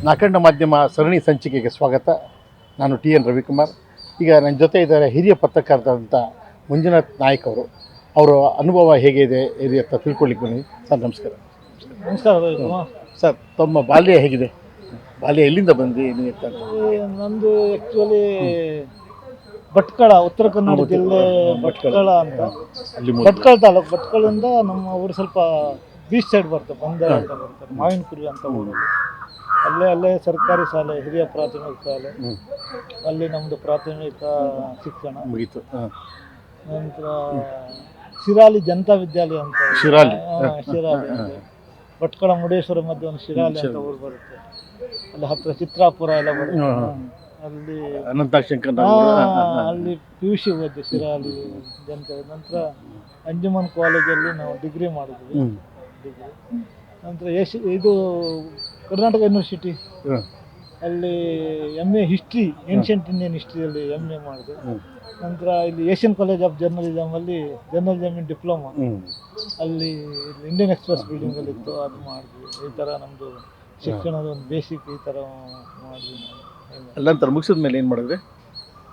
ನಾಕಂಡ ಮಾಧ್ಯಮ ಸರಣಿ ಸಂಚಿಕೆಗೆ ಸ್ವಾಗತ. ನಾನು TN ರವಿಕುಮಾರ್. ಈಗ ನನ್ನ ಜೊತೆ ಇದ್ದಾರೆ ಹಿರಿಯ ಪತ್ರಕರ್ತರಂಥ ಮಂಜುನಾಥ್ ನಾಯ್ಕ್ ಅವರು. ಅವರ ಅನುಭವ ಹೇಗಿದೆ ಹಿರಿಯ ಅಂತ ತಿಳ್ಕೊಳ್ಳಿಕ್ಕೆ ಬನ್ನಿ. ಸರ್ ನಮಸ್ಕಾರ. ನಮಸ್ಕಾರ ಸರ್, ತಮ್ಮ ಬಾಲ್ಯ ಹೇಗಿದೆ? ಬಾಲ್ಯ ಎಲ್ಲಿಂದ ಬಂದ್ರಿ ನೀವು? ನಂದು ಆ್ಯಕ್ಚುಲಿ ಭಟ್ಕಳ, ಉತ್ತರ ಕನ್ನಡ ಜಿಲ್ಲೆ ಭಟ್ಕಳ ಅಂತ. ಭಟ್ಕಳ ತಾಲೂಕು. ಭಟ್ಕಳಿಂದ ನಮ್ಮ ಊರು ಸ್ವಲ್ಪ ಬೀಚ್ ಸೈಡ್ ಬರ್ತದೆ, ಬಂದರ್ ಅಂತ ಬರ್ತಾರೆ, ಮಾವಿನಕುರ್ವಿ ಅಂತ ಊರು. ಅಲ್ಲೇ ಸರ್ಕಾರಿ ಶಾಲೆ, ಹಿರಿಯ ಪ್ರಾಥಮಿಕ ಶಾಲೆ, ಅಲ್ಲಿ ನಮ್ಮದು ಪ್ರಾಥಮಿಕ ಶಿಕ್ಷಣ ಮುಗೀತು. ನಂತರ ಶಿರಾಲಿ ಜನತಾ ವಿದ್ಯಾಲಯ ಅಂತ, ಶಿರಾಲಿ ಭಟ್ಕಳ ಮುಡೇಶ್ವರ ಮಧ್ಯೆ ಒಂದು ಶಿರಾಲಿ ಅಂತ ಊರು ಬರುತ್ತೆ. ಅಲ್ಲಿ ಹತ್ತಿರ ಚಿತ್ರಾಪುರ ಎಲ್ಲ ಬರುತ್ತೆ. ಅಲ್ಲಿ ಅಲ್ಲಿ PUC ಓದಿದೆ ಶಿರಾಲಿ ಜನತಾ. ನಂತರ ಅಂಜುಮನ್ ಕಾಲೇಜಲ್ಲಿ ನಾವು ಡಿಗ್ರಿ ಮಾಡಿದ್ವಿ. ನಂತರ ಇದು ಕರ್ನಾಟಕ ಯೂನಿವರ್ಸಿಟಿ ಅಲ್ಲಿ MA ಹಿಸ್ಟ್ರಿ, ಏನ್ಷಿಯಂಟ್ ಇಂಡಿಯನ್ ಹಿಸ್ಟ್ರಿಯಲ್ಲಿ MA ಮಾಡಿದೆ. ನಂತರ ಇಲ್ಲಿ ಏಷ್ಯನ್ ಕಾಲೇಜ್ ಆಫ್ ಜರ್ನಲಿಸಮಲ್ಲಿ ಜರ್ನಲಿಸಮ್ ಇನ್ ಡಿಪ್ಲೊಮಾ ಅಲ್ಲಿ ಇಂಡಿಯನ್ ಎಕ್ಸ್ಪ್ರೆಸ್ ಬಿಲ್ಡಿಂಗಲ್ಲಿ ಇತ್ತು, ಅದು ಮಾಡಿದ್ವಿ. ಈ ಥರ ನಮ್ಮದು ಶಿಕ್ಷಣದ ಒಂದು ಬೇಸಿಕ್ ಈ ಥರ ಮಾಡಿದ್ವಿ ನಾವು. ನಂತರ ಮುಗಿಸಿದ ಮೇಲೆ ಏನು ಮಾಡಿದ್ರಿ?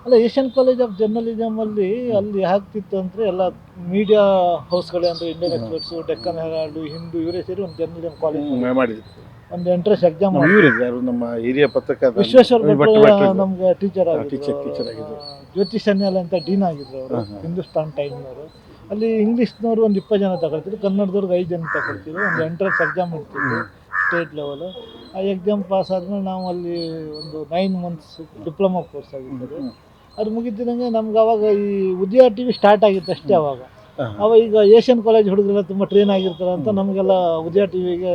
ಅಲ್ಲ, ಏಷ್ಯನ್ ಕಾಲೇಜ್ ಆಫ್ ಜರ್ನಲಿಸಮಲ್ಲಿ ಅಲ್ಲಿ ಆಗ್ತಿತ್ತು ಅಂದರೆ ಎಲ್ಲ ಮೀಡಿಯಾ ಹೌಸ್ಗಳೇ, ಅಂದರೆ ಇಂಡಿಯನ್ ಎಕ್ಸ್ಪ್ರೆಸ್ಸು, ಡೆಕ್ಕನ್ ಹೆರಾಲ್ಡು, ಹಿಂದೂ, ಇವರೇ ಸೇರಿ ಒಂದು ಜರ್ನಲಿಸಮ್ ಕಾಲೇಜ್ ಮಾಡಿದ್ವಿ. ಒಂದು ಎಂಟ್ರೆನ್ಸ್ ಎಕ್ಸಾಮ್ ಯಾರು ನಮ್ಮ ಹಿರಿಯ ಪತ್ರಕರ್ತ ವಿಶ್ವೇಶ್ವರ ನಮ್ಗೆ ಟೀಚರ್ ಆಗಿದ್ರು. ಜ್ಯೋತಿಷ್ ಸನ್ಯಾಲ ಅಂತ ಡೀನ್ ಆಗಿದ್ರು ಅವರು, ಹಿಂದೂಸ್ತಾನ್ ಟೈಮ್ನವರು. ಅಲ್ಲಿ ಇಂಗ್ಲೀಷ್ನವರು ಒಂದು 20 ಜನ ತಗೊಳ್ತಿದ್ರು, ಕನ್ನಡದವ್ರಿಗೆ 5 ಜನ ತಗೊಳ್ತಿದ್ರು. ಒಂದು ಎಂಟ್ರೆನ್ಸ್ ಎಕ್ಸಾಮ್ ಇರ್ತಿದ್ರು ಸ್ಟೇಟ್ ಲೆವೆಲು. ಆ ಎಕ್ಸಾಮ್ ಪಾಸ್ ಆದಮೇಲೆ ನಾವು ಅಲ್ಲಿ ಒಂದು 9 ಮಂತ್ಸ್ ಡಿಪ್ಲೊಮಾ ಕೋರ್ಸ್ ಆಗಿರ್ತದೆ. ಅದು ಮುಗಿತಿದಂಗೆ ನಮ್ಗೆ ಅವಾಗ ಈ ಉದಯ TV ಸ್ಟಾರ್ಟ್ ಆಗಿತ್ತು ಅಷ್ಟೇ. ಅವಾಗ ಈಗ ಏಷ್ಯನ್ ಕಾಲೇಜ್ ಹುಡುಗರೆಲ್ಲ ತುಂಬ ಟ್ರೈನ್ ಆಗಿರ್ತಾರೆ ಅಂತ ನಮಗೆಲ್ಲ ಉದಯ TVಗೆ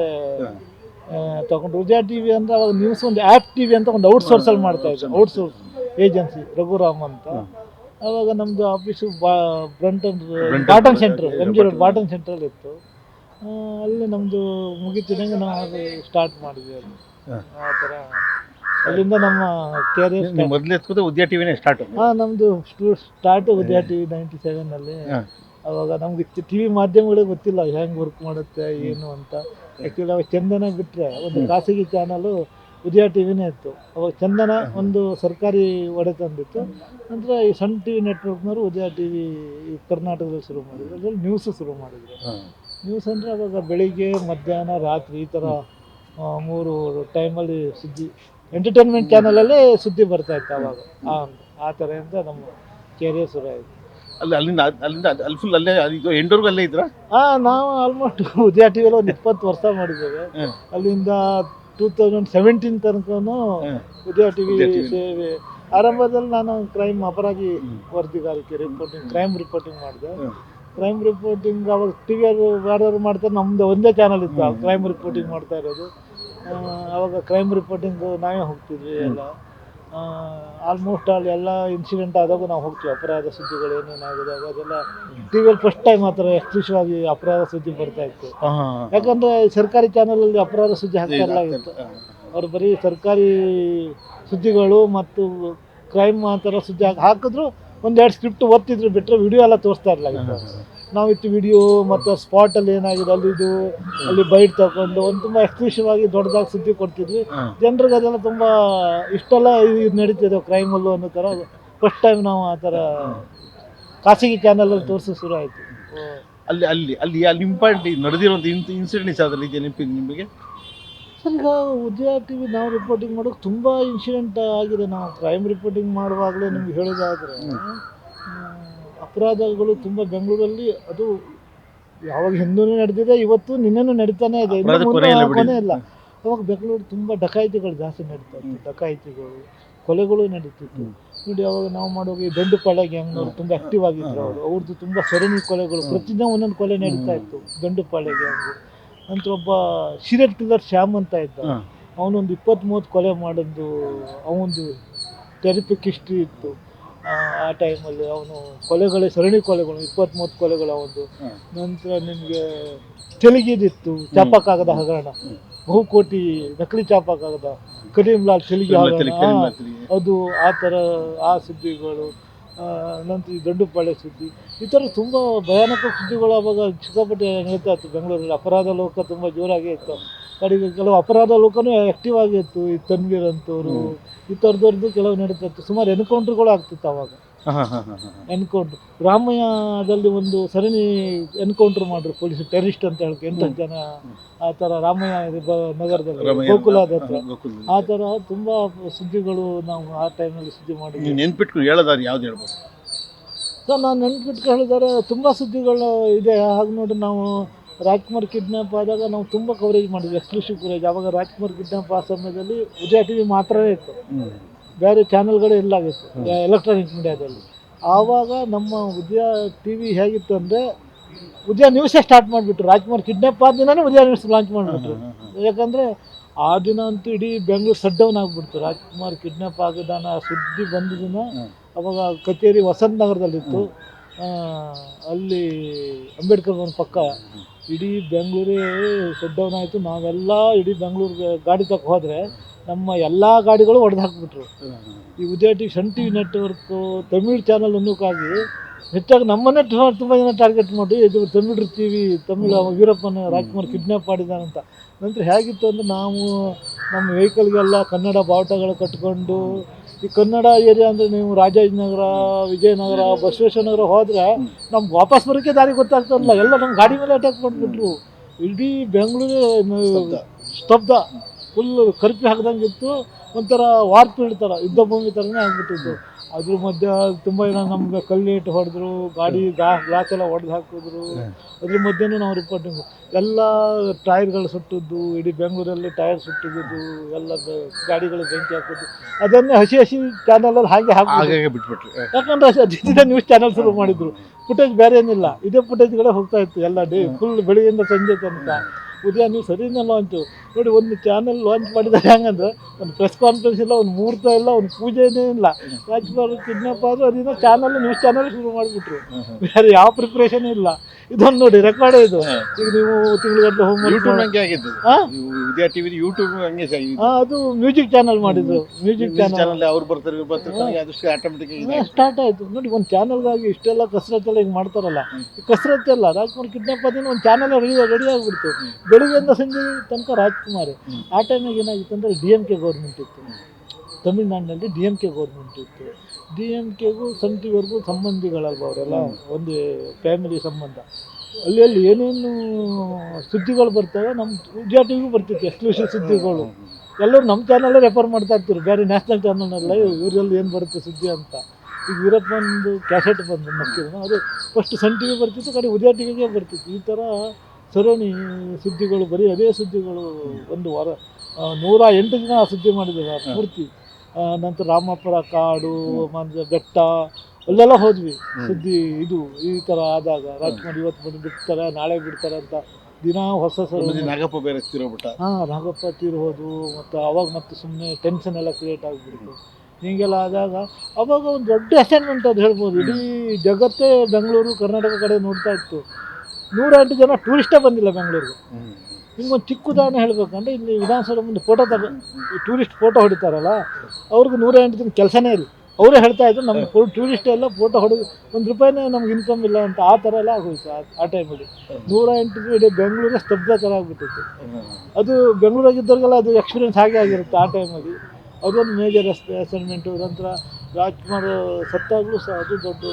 ತಗೊಂಡು. ಉದಯ TV ಅಂದರೆ ಅವಾಗ ನ್ಯೂಸ್ ಒಂದು ಆ್ಯಪ್ TV ಅಂತ ಒಂದು ಔಟ್ಸೋರ್ಸಲ್ಲಿ ಮಾಡ್ತಾಯಿದ್ರು, ಔಟ್ಸೋರ್ಸ್ ಏಜೆನ್ಸಿ ರಘುರಾಮ್ ಅಂತ. ಆವಾಗ ನಮ್ಮದು office bottom centre, MG road bottom ಸೆಂಟ್ರಲ್ಲಿ ಇತ್ತು. ಅಲ್ಲಿ ನಮ್ಮದು ಮುಗಿತಿದಂಗೆ ನಾವು ಅದು ಸ್ಟಾರ್ಟ್ ಮಾಡಿದ್ವಿ. ಅಲ್ಲಿ ಆ ಥರ ಅಲ್ಲಿಂದ ನಮ್ಮ ಕೆರಿಯರ್ ಮೊದಲು ಉದಯ TVನೇ ಸ್ಟಾರ್ಟ್. ನಮ್ಮದು ಸ್ಟಾರ್ಟ್ ಉದಯ TV 97ನಲ್ಲಿ. ಅವಾಗ ನಮ್ಗೆ TV ಮಾಧ್ಯಮಗಳಿಗೆ ಗೊತ್ತಿಲ್ಲ ಹೆಂಗೆ ವರ್ಕ್ ಮಾಡುತ್ತೆ ಏನು ಅಂತ. ಆ್ಯಕ್ಚುಲಿ ಅವಾಗ ಚಂದನ ಬಿಟ್ಟರೆ ಒಂದು ಖಾಸಗಿ ಚಾನಲು ಉದಯ TVನೇ ಇತ್ತು. ಅವಾಗ ಚಂದನ ಒಂದು ಸರ್ಕಾರಿ ಒಡೆತಂದಿತ್ತು. ನಂತರ ಈ ಸಣ್ಣ TV ನೆಟ್ವರ್ಕ್ನವರು ಉದಯ TV ಕರ್ನಾಟಕದಲ್ಲಿ ಶುರು ಮಾಡಿದ್ರು. ಅದರಲ್ಲಿ ನ್ಯೂಸು ಶುರು ಮಾಡಿದ್ರು. ನ್ಯೂಸ್ ಅಂದರೆ ಅವಾಗ ಬೆಳಿಗ್ಗೆ, ಮಧ್ಯಾಹ್ನ, ರಾತ್ರಿ ಈ ಥರ 3 ಟೈಮಲ್ಲಿ ಸುದ್ದಿ, ಎಂಟರ್ಟೈನ್ಮೆಂಟ್ ಚಾನಲಲ್ಲೇ ಸುದ್ದಿ ಬರ್ತಾಯಿತ್ತು ಅವಾಗ. ಆ ಥರದಿಂದ ನಮ್ಮ ಕೆರಿಯರ್ ಶುರು ಆಯಿತು. ಅಲ್ಲಿ ಫುಲ್ ಅಲ್ಲೇ ಇದು ಎಂಡೋರ್ಗು ಅಲ್ಲೇ ಇದ್ರ? ನಾವು ಆಲ್ಮೋಸ್ಟ್ ಉದಯ TVಯಲ್ಲಿ ಒಂದು 20 ವರ್ಷ ಮಾಡಿದ್ದೇವೆ. ಅಲ್ಲಿಂದ 2017 ತನಕನೂ ಉದಯ TV ಸೇವೆ. ಆರಂಭದಲ್ಲಿ ನಾನು ಕ್ರೈಮ್ ಅಪರಾಧಿ ವರದಿಗಾರಿಕೆ ಕ್ರೈಮ್ ರಿಪೋರ್ಟಿಂಗ್ ಮಾಡಿದೆ. ಕ್ರೈಮ್ ರಿಪೋರ್ಟಿಂಗ್ ಅವಾಗ TVಯಲ್ಲಿ ಯಾರು ಮಾಡ್ತಾರೆ, ನಮ್ಮದು ಒಂದೇ ಚಾನಲ್ ಇತ್ತು ಕ್ರೈಮ್ ರಿಪೋರ್ಟಿಂಗ್ ಮಾಡ್ತಾ ಇರೋದು. ಆವಾಗ ಕ್ರೈಮ್ ರಿಪೋರ್ಟಿಂಗು ನಾವೇ ಹೋಗ್ತಿದ್ವಿ ಎಲ್ಲ. ಆಲ್ಮೋಸ್ಟ್ ಅಲ್ಲಿ ಎಲ್ಲ ಇನ್ಸಿಡೆಂಟ್ ಆದಾಗ ನಾವು ಹೋಗ್ತೀವಿ. ಅಪರಾಧ ಸುದ್ದಿಗಳು ಏನೇನಾಗಿದಾಗ ಅದೆಲ್ಲ TVಯಲ್ಲಿ ಫಸ್ಟ್ ಟೈಮ್ ಆ ಥರ ಎಕ್ಸ್ಕ್ಲೂಸಿವ್ ಅಪರಾಧ ಸುದ್ದಿ ಬರ್ತಾಯಿತ್ತು. ಯಾಕಂದರೆ ಸರ್ಕಾರಿ ಚಾನಲಲ್ಲಿ ಅಪರಾಧ ಸುದ್ದಿ ಹಾಕ್ತಾ ಇತ್ತು. ಅವರು ಬರೀ ಸರ್ಕಾರಿ ಸುದ್ದಿಗಳು ಮತ್ತು ಕ್ರೈಮ್ ಆ ಥರ ಸುದ್ದಿ ಹಾಕಿದ್ರು. 1-2 ಸ್ಕ್ರಿಪ್ಟ್ ಓದ್ತಿದ್ರು ಬಿಟ್ಟರೆ ವಿಡಿಯೋ ಎಲ್ಲ ತೋರಿಸ್ತಾ ಇರಲಿಲ್ಲ. ನಾವಿತ್ತು ವಿಡಿಯೋ ಮತ್ತು ಸ್ಪಾಟಲ್ಲಿ ಏನಾಗಿದೆ ಅಲ್ಲಿ ಬೈಟ್ ತಗೊಂಡು ಒಂದು ತುಂಬ ಎಕ್ಸ್ಕ್ಲೂಸಿವ್ ಆಗಿ ದೊಡ್ಡದಾಗಿ ಸುದ್ದಿ ಕೊಡ್ತಿದ್ವಿ. ಜನರಿಗೆ ಅದೆಲ್ಲ ತುಂಬ ಇಷ್ಟೆಲ್ಲ ಇದು ನಡೀತಿದೆ ಕ್ರೈಮಲ್ಲೂ ಅನ್ನೋ ಥರ ಫಸ್ಟ್ ಟೈಮ್ ನಾವು ಆ ಥರ ಖಾಸಗಿ ಚಾನಲಲ್ಲಿ ತೋರಿಸೋ ಶುರು ಆಯಿತು. ಅಲ್ಲಿ ಇಂಪಾರ್ಟೆಂಟ್ ನಡೆದಿರುವಂಥ ಇನ್ಸಿಡೆಂಟ್ಸ್ ಯಾವ್ದು ಇದೆಯಾ ನೆನಪಿದೆ ನಿಮಗೆ? ಸರ್, ಈಗ ಉದಯ TV ನಾವು ರಿಪೋರ್ಟಿಂಗ್ ಮಾಡೋಕೆ ತುಂಬ ಇನ್ಸಿಡೆಂಟ್ ಆಗಿದೆ. ನಾವು ಕ್ರೈಮ್ ರಿಪೋರ್ಟಿಂಗ್ ಮಾಡುವಾಗಲೇ ನಿಮ್ಗೆ ಹೇಳೋದಾದರೆ ಅಪರಾಧಗಳು ತುಂಬ ಬೆಂಗಳೂರಲ್ಲಿ ಅದು ಯಾವಾಗ ಹಿಂದೂ ನಡೆದಿದೆ, ಇವತ್ತು ನಿನ್ನೆನೂ ನಡೀತಾನೆ ಇದೆ, ಕೊನೆ ಇಲ್ಲ. ಅವಾಗ ಬೆಂಗಳೂರು ತುಂಬ ಡಕಾಯಿತಿಗಳು ಜಾಸ್ತಿ ನಡೀತಾ ಇತ್ತು. ಡಕಾಯಿತಿಗಳು, ಕೊಲೆಗಳು ನಡೀತಿತ್ತು. ನೋಡಿ, ಅವಾಗ ನಾವು ಮಾಡುವಾಗ ಈ ದಂಡುಪಾಳ್ಯ ಗ್ಯಾಂಗ್ನವರು ತುಂಬ ಆ್ಯಕ್ಟಿವ್ ಆಗಿದ್ರು. ಅವ್ರದ್ದು ತುಂಬ ಸರಣಿ ಕೊಲೆಗಳು, ಪ್ರತಿದಿನ ಒಂದೊಂದು ಕೊಲೆ ನಡೀತಾ ಇತ್ತು ದಂಡುಪಾಳ್ಯ ಗ್ಯಾಂಗು. ನಂತರ ಒಬ್ಬ ಸೀರಿಯಲ್ ಕಿಲ್ಲರ್ ಶ್ಯಾಮ್ ಅಂತ ಇದ್ದ, ಅವನೊಂದು 20-30 ಕೊಲೆ ಮಾಡೋದು. ಅವನದು ಟೆರಿಫಿಕ್ ಹಿಸ್ಟ್ರಿ ಇತ್ತು. ಆ ಟೈಮಲ್ಲಿ ಅವನು ಸರಣಿ ಕೊಲೆಗಳು 20-30 ಕೊಲೆಗಳು ಅವನು. ನಂತರ ನಿಮಗೆ ತೆಲುಗಿದಿತ್ತು ಚಾಪಕಾಗದ ಹಗರಣ, ಬಹುಕೋಟಿ ನಕಲಿ ಚಾಪಕಾಗದ, ಕರೀಂ ಲಾಲ್ ತೆಲುಗಿ ಹಗರಣ, ಅದು ಆ ಥರ ಆ ಸುದ್ದಿಗಳು. ನಂತರ ಈ ದಂಡುಪಾಳ್ಯ ಸುದ್ದಿ, ಈ ಥರ ತುಂಬ ಭಯಾನಕ ಸುದ್ದಿಗಳು ಅವಾಗ ಸಿಕ್ಕಾಪಟ್ಟೆ ನಡೀತಾ ಇತ್ತು ಬೆಂಗಳೂರಲ್ಲಿ. ಅಪರಾಧ ಲೋಕ ತುಂಬ ಜೋರಾಗೇ ಇತ್ತು. ಕಡೆಗೆ ಕೆಲವು ಅಪರಾಧ ಲೋಕನೂ ಆ್ಯಕ್ಟಿವ್ ಆಗಿತ್ತು. ಈ ತನ್ವೀರ್ ಅಂತವರು ಈ ಥರದವ್ರದ್ದು ಕೆಲವು ನಡೀತಾ ಇತ್ತು. ಸುಮಾರು ಎನ್ಕೌಂಟ್ರುಗಳು ಆಗ್ತಿತ್ತು ಅವಾಗ. ಎನ್ಕೌಂಟ್ರ್ ರಾಮಯ್ಯದಲ್ಲಿ ಒಂದು ಸರಣಿ ಎನ್ಕೌಂಟ್ರ್ ಮಾಡಿದ್ರು ಪೊಲೀಸ್, ಟೆರರಿಸ್ಟ್ ಅಂತ ಹೇಳಕ್ಕೆ 8 ಜನ ಆ ಥರ ರಾಮಯ್ಯ ನಗರದಲ್ಲಿ ಗೋಕುಲದ ಹತ್ರ ಆ ಥರ ತುಂಬ ಸುದ್ದಿಗಳು ನಾವು ಆ ಟೈಮಲ್ಲಿ ಸುದ್ದಿ ಮಾಡಿದ್ವಿ. ನೆನ್ಪಿಟ್ಕೊಂಡು ಹೇಳೋದಾದ್ರೆ ಯಾವ್ದು ಹೇಳ್ಬೋದು ಸರ್? ನಾನು ನೆನ್ಪಿಟ್ಟು ಹೇಳಿದರೆ ತುಂಬ ಸುದ್ದಿಗಳು ಇದೆ. ಹಾಗೆ ನೋಡಿ, ನಾವು ರಾಜ್ಕುಮಾರ್ ಕಿಡ್ನ್ಯಾಪ್ ಆದಾಗ ನಾವು ತುಂಬ ಕವರೇಜ್ ಮಾಡಿದ್ವಿ, ಎಕ್ಸ್ಕ್ಲೂಸಿವ್ ಕವರೇಜ್. ಆವಾಗ ರಾಜ್ಕುಮಾರ್ ಕಿಡ್ನ್ಯಾಪ್ ಆ ಸಮಯದಲ್ಲಿ ಉದಯ ಟಿ ವಿ ಮಾತ್ರವೇ ಇತ್ತು, ಬೇರೆ ಚಾನಲ್ಗಳು ಎಲ್ಲ ಆಗಿತ್ತು ಎಲೆಕ್ಟ್ರಾನಿಕ್ ಮೀಡಿಯಾದಲ್ಲಿ. ಆವಾಗ ನಮ್ಮ ಉದಯ ಟಿ ವಿ ಹೇಗಿತ್ತು ಅಂದರೆ, ಉದಯ ನ್ಯೂಸೇ ಸ್ಟಾರ್ಟ್ ಮಾಡಿಬಿಟ್ರು. ರಾಜ್ಕುಮಾರ್ ಕಿಡ್ನ್ಯಾಪ್ ಆದ ದಿನವೇ ಉದಯ ನ್ಯೂಸ್ ಲಾಂಚ್ ಮಾಡಿಬಿಟ್ರು. ಯಾಕಂದರೆ ಆ ದಿನ ಅಂತೂ ಇಡೀ ಬೆಂಗಳೂರು ಶಟ್ ಡೌನ್ ಆಗಿಬಿಡ್ತು. ರಾಜ್ಕುಮಾರ್ ಕಿಡ್ನ್ಯಾಪ್ ಆಗಿದ್ದಾನ ಸುದ್ದಿ ಬಂದ ದಿನ ಅವಾಗ ಕಚೇರಿ ವಸಂತ ನಗರದಲ್ಲಿತ್ತು. ಅಲ್ಲಿ ಅಂಬೇಡ್ಕರ್ ಭವನ ಪಕ್ಕ ಇಡೀ ಬೆಂಗಳೂರೇ ಶಟ್ ಡೌನ್ ಆಯಿತು. ನಾವೆಲ್ಲ ಇಡೀ ಬೆಂಗಳೂರಿಗೆ ಗಾಡಿ ತಕ್ಕ ಹೋದರೆ ನಮ್ಮ ಎಲ್ಲ ಗಾಡಿಗಳು ಹೊಡೆದು ಹಾಕಿಬಿಟ್ರು. ಈ Udaya T V, Sun T V network, Tamil channel ಅನ್ನೋಕ್ಕಾಗಿ ಹೆಚ್ಚಾಗಿ ನಮ್ಮನ್ನೇ ತುಂಬ ಜನ ಟಾರ್ಗೆಟ್ ಮಾಡಿ, ಇದು ತಮಿಳ್ ಟಿ ವಿ, ತಮಿಳ್ ವೀರಪ್ಪನ ರಾಜ್ಕುಮಾರ್ ಕಿಡ್ನ್ಯಾಪ್ ಮಾಡಿದ್ದಾನಂತ. ನಂತರ ಹೇಗಿತ್ತು ಅಂದರೆ, ನಾವು ನಮ್ಮ ವೆಹಿಕಲ್ಗೆಲ್ಲ ಕನ್ನಡ ಬಾವುಟಗಳು ಕಟ್ಕೊಂಡು, ಈ ಕನ್ನಡ ಏರಿಯಾ ಅಂದರೆ ನೀವು ರಾಜಾಜಿನಗರ, ವಿಜಯನಗರ, ಬಸವೇಶ್ವರ ನಗರ ಹೋದರೆ ನಮ್ಗೆ ವಾಪಸ್ ಬರೋಕ್ಕೆ ದಾರಿ ಗೊತ್ತಾಗ್ತಾರಲ್ಲ, ಎಲ್ಲ ನಮ್ಮ ಗಾಡಿ ಮೇಲೆ ಅಟ್ಯಾಕ್ ಮಾಡಿಬಿಟ್ರು. ಇಡೀ ಬೆಂಗಳೂರು ಸ್ತಬ್ಧ, ಫುಲ್ ಕರ್ಫ್ಯೂ ಹಾಕ್ದಂಗೆ ಇತ್ತು. ಒಂಥರ ವಾರ್ ಫೀಲ್ಡ್ ಥರ, ಯುದ್ಧ ಭೂಮಿ ಥರನೇ ಆಗ್ಬಿಟ್ಟಿತ್ತು. ಅದ್ರ ಮಧ್ಯೆ ತುಂಬ ಜನ ನಮ್ಗೆ ಕಲ್ಲಿಟ್ಟು ಹೊಡೆದ್ರು, ಗಾಡಿ ಗ್ಲಾಸ್ ಎಲ್ಲ ಹೊಡೆದು ಹಾಕಿದ್ರು. ಅದ್ರ ಮಧ್ಯೆನೂ ನಾವು ರಿಪೋರ್ಟಿಂಗು ಎಲ್ಲ ಟೈರ್ಗಳು ಸುಟ್ಟಿದ್ದು, ಇಡೀ ಬೆಂಗಳೂರಲ್ಲಿ ಟೈರ್ ಸುಟ್ಟಿದ್ದು, ಎಲ್ಲ ಗಾಡಿಗಳು ಬೆಂಕಿ ಹಾಕೋದು, ಅದನ್ನೇ ಹಸಿ ಚಾನಲಲ್ಲಿ ಹಾಗೆ ಬಿಟ್ಬಿಟ್ರು. ಯಾಕಂದ್ರೆ ಅದೇ ನ್ಯೂಸ್ ಚಾನಲ್ ಶುರು ಮಾಡಿದ್ರು. ಫುಟೇಜ್ ಬೇರೆ ಏನಿಲ್ಲ, ಇದೇ ಫುಟೇಜ್ಗಳೇ ಹೋಗ್ತಾ ಇತ್ತು ಎಲ್ಲ ಡೇ, ಫುಲ್ ಬೆಳಿಗ್ಗೆಯಿಂದ ಸಂಜೆ ತನಕ. ಉದಯ ನ್ಯೂಸ್ ಸರಿನೇ ಲಾಂಚು ನೋಡಿ, ಒಂದು ಚಾನಲ್ ಲಾಂಚ್ ಮಾಡಿದಾಗ ಹೆಂಗಂದ್ರೆ, ಒಂದು ಪ್ರೆಸ್ ಕಾನ್ಫರೆನ್ಸ್ ಇಲ್ಲ, ಒಂದು ಮುಹೂರ್ತ ಇಲ್ಲ, ಒಂದು ಪೂಜೆನೇ ಇಲ್ಲ. ರಾಜ್ಕುಮಾರ್ ಕಿಡ್ನಾಪ್ ಆದರೂ ಅದನ್ನ ಚಾನಲ್, ನ್ಯೂಸ್ ಚಾನಲ್ ಶುರು ಮಾಡಿಬಿಟ್ರು. ಬೇರೆ ಯಾವ ಪ್ರಿಪ್ರೇಷನ್ ಇಲ್ಲ. ಇದೊಂದು ನೋಡಿ ರೆಕಾರ್ಡೇ ಇದು. ಈಗ ನೀವು ತಿಂಗಳಗಟ್ಟಲೆ ಉದಯ ಟಿವಿ ಯೂಟ್ಯೂಬ್ ಹಂಗೆ ಅದು ಮ್ಯೂಸಿಕ್ ಚಾನಲ್ ಮಾಡಿದ್ರು. ಮ್ಯೂಸಿಕ್ ಚಾನಲ್ ಅವ್ರು ಬರ್ತಾರೆ ಆಟೋಮೆಟಿಕ್ ಸ್ಟಾರ್ಟ್ ಆಯಿತು ನೋಡಿ. ಒಂದು ಚಾನಲ್ಗಾಗಿ ಇಷ್ಟೆಲ್ಲ ಕಸರತ್ತೆಲ್ಲ ಹಿಂಗೆ ಮಾಡ್ತಾರಲ್ಲ, ಕಸರತ್ತೆಲ್ಲ ರಾಜ್ಕುಮಾರ್ ಕಿಡ್ನಾಪ್ ಆದಿನ ಒಂದು ಚಾನಲ್ ರೆಡಿ ಆಗಿಬಿಡ್ತು. ಬೆಳಿಗ್ಗೆಯಿಂದ ಸಂಜೆ ತನಕ ರಾಜ್ಕುಮಾರ್. ಆ ಟೈಮಿಗೆ ಏನಾಗಿತ್ತು ಅಂದರೆ, DMK ಗೌರ್ಮೆಂಟ್ ಇತ್ತು ತಮಿಳ್ನಾಡಿನಲ್ಲಿ, DMK ಗೌರ್ಮೆಂಟ್ ಇತ್ತು. DMKಗೂ ಸನ್ ಟಿ ವಿವರೆಗೂ ಸಂಬಂಧಿಗಳಲ್ವ ಅವರೆಲ್ಲ, ಒಂದು ಫ್ಯಾಮಿಲಿ ಸಂಬಂಧ. ಅಲ್ಲಿ ಏನೇನು ಸುದ್ದಿಗಳು ಬರ್ತವೆ ನಮ್ಮ ಉದಯ ಟಿ ವಿಗೂ ಬರ್ತಿತ್ತು, ಎಕ್ಸ್ಕ್ಲೂಸಿವ್ ಸುದ್ದಿಗಳು. ಎಲ್ಲರೂ ನಮ್ಮ ಚಾನಲ್ಲೇ ರೆಫರ್ ಮಾಡ್ತಾ ಇರ್ತೀರು, ಬೇರೆ ನ್ಯಾಷನಲ್ ಚಾನಲ್ನೆಲ್ಲ ಇವರಲ್ಲಿ ಏನು ಬರುತ್ತೆ ಸುದ್ದಿ ಅಂತ. ಈಗ ವೀರಪ್ಪಂದು ಕ್ಯಾಸೆಟ್ ಬಂದು ಮಕ್ಕಳು, ಅದು ಫಸ್ಟ್ ಸನ್ ಟಿ ವಿ ಬರ್ತಿತ್ತು, ಕಡೆ ಉದಯ ಟಿ ವಿಗೆ ಬರ್ತಿತ್ತು. ಈ ಥರ ಸರಣಿ ಸುದ್ದಿಗಳು, ಬರೀ ಅದೇ ಸುದ್ದಿಗಳು. ಒಂದು ವಾರ 108 ದಿನ ಸುದ್ದಿ ಮಾಡಿದ್ದೇವೆ ಪೂರ್ತಿ. ನಂತರ ರಾಮಪುರ ಕಾಡು, ಬೆಟ್ಟ ಅಲ್ಲೆಲ್ಲ ಹೋದ್ವಿ ಸುದ್ದಿ. ಇದು ಈ ಥರ ಆದಾಗ ರಾಜ್ಕುಮಾರ್ ಇವತ್ತು ಬಂದು ಬಿಡ್ತಾರೆ, ನಾಳೆ ಬಿಡ್ತಾರೆ ಅಂತ ದಿನ ಹೊಸ ನಾಗಪ್ಪ ಬೇರೆ ತೀರೋಗ್ಬಿಟ್ಟ. ನಾಗಪ್ಪ ತೀರೋದು, ಮತ್ತು ಅವಾಗ ಮತ್ತೆ ಸುಮ್ಮನೆ ಟೆನ್ಷನ್ ಎಲ್ಲ ಕ್ರಿಯೇಟ್ ಆಗಿಬಿಡ್ತು. ಹೀಗೆಲ್ಲ ಆದಾಗ ಅವಾಗ ಒಂದು ದೊಡ್ಡ ಅಸೈನ್ಮೆಂಟ್ ಅದು ಹೇಳ್ಬೋದು. ಇಡೀ ಜಗತ್ತೇ ಬೆಂಗಳೂರು, ಕರ್ನಾಟಕ ಕಡೆ ನೋಡ್ತಾ ಇತ್ತು. 108 ಜನ ಟೂರಿಸ್ಟೇ ಬಂದಿಲ್ಲ ಬೆಂಗಳೂರಿಗೆ. ನಿಮ್ಗೊಂದು ಚಿಕ್ಕ ಉದಾಹರಣೆ ಹೇಳಬೇಕಂದ್ರೆ, ಇಲ್ಲಿ ವಿಧಾನಸೌಧ ಮುಂದೆ ಈ ಟೂರಿಸ್ಟ್ ಫೋಟೋ ಹೊಡಿತಾರಲ್ಲ, ಅವ್ರಿಗೆ 108 ದಿನ ಕೆಲಸನೇ ಇಲ್ಲ. ಅವರೇ ಹೇಳ್ತಾ ಇದ್ರು, ನಮ್ಮ ಟೂರಿಸ್ಟ್ ಎಲ್ಲ ಫೋಟೋ ಹೊಡೆದು ₹1 ನಮ್ಗೆ ಇನ್ಕಮ್ ಇಲ್ಲ ಅಂತ. ಆ ಥರ ಎಲ್ಲ ಆಗೋಯ್ತು ಆ ಟೈಮಲ್ಲಿ. 108 ಇಡೀ ಬೆಂಗಳೂರೇ ಸ್ತಬ್ಧ ಥರ ಆಗಿಬಿಟ್ಟಿತ್ತು. ಅದು ಬೆಂಗಳೂರಾಗಿದ್ದವ್ರಿಗೆಲ್ಲ ಅದು ಎಕ್ಸ್ಪೀರಿಯನ್ಸ್ ಹಾಗೆ ಆಗಿರುತ್ತೆ ಆ ಟೈಮಲ್ಲಿ. ಅದೊಂದು ಮೇಜರ್ ಅಸೈನ್ಮೆಂಟು. ನಂತರ ರಾಜ್ಕುಮಾರ್ ಸತ್ತಾಗಲೂ ಸಹ ಅದು ದೊಡ್ಡ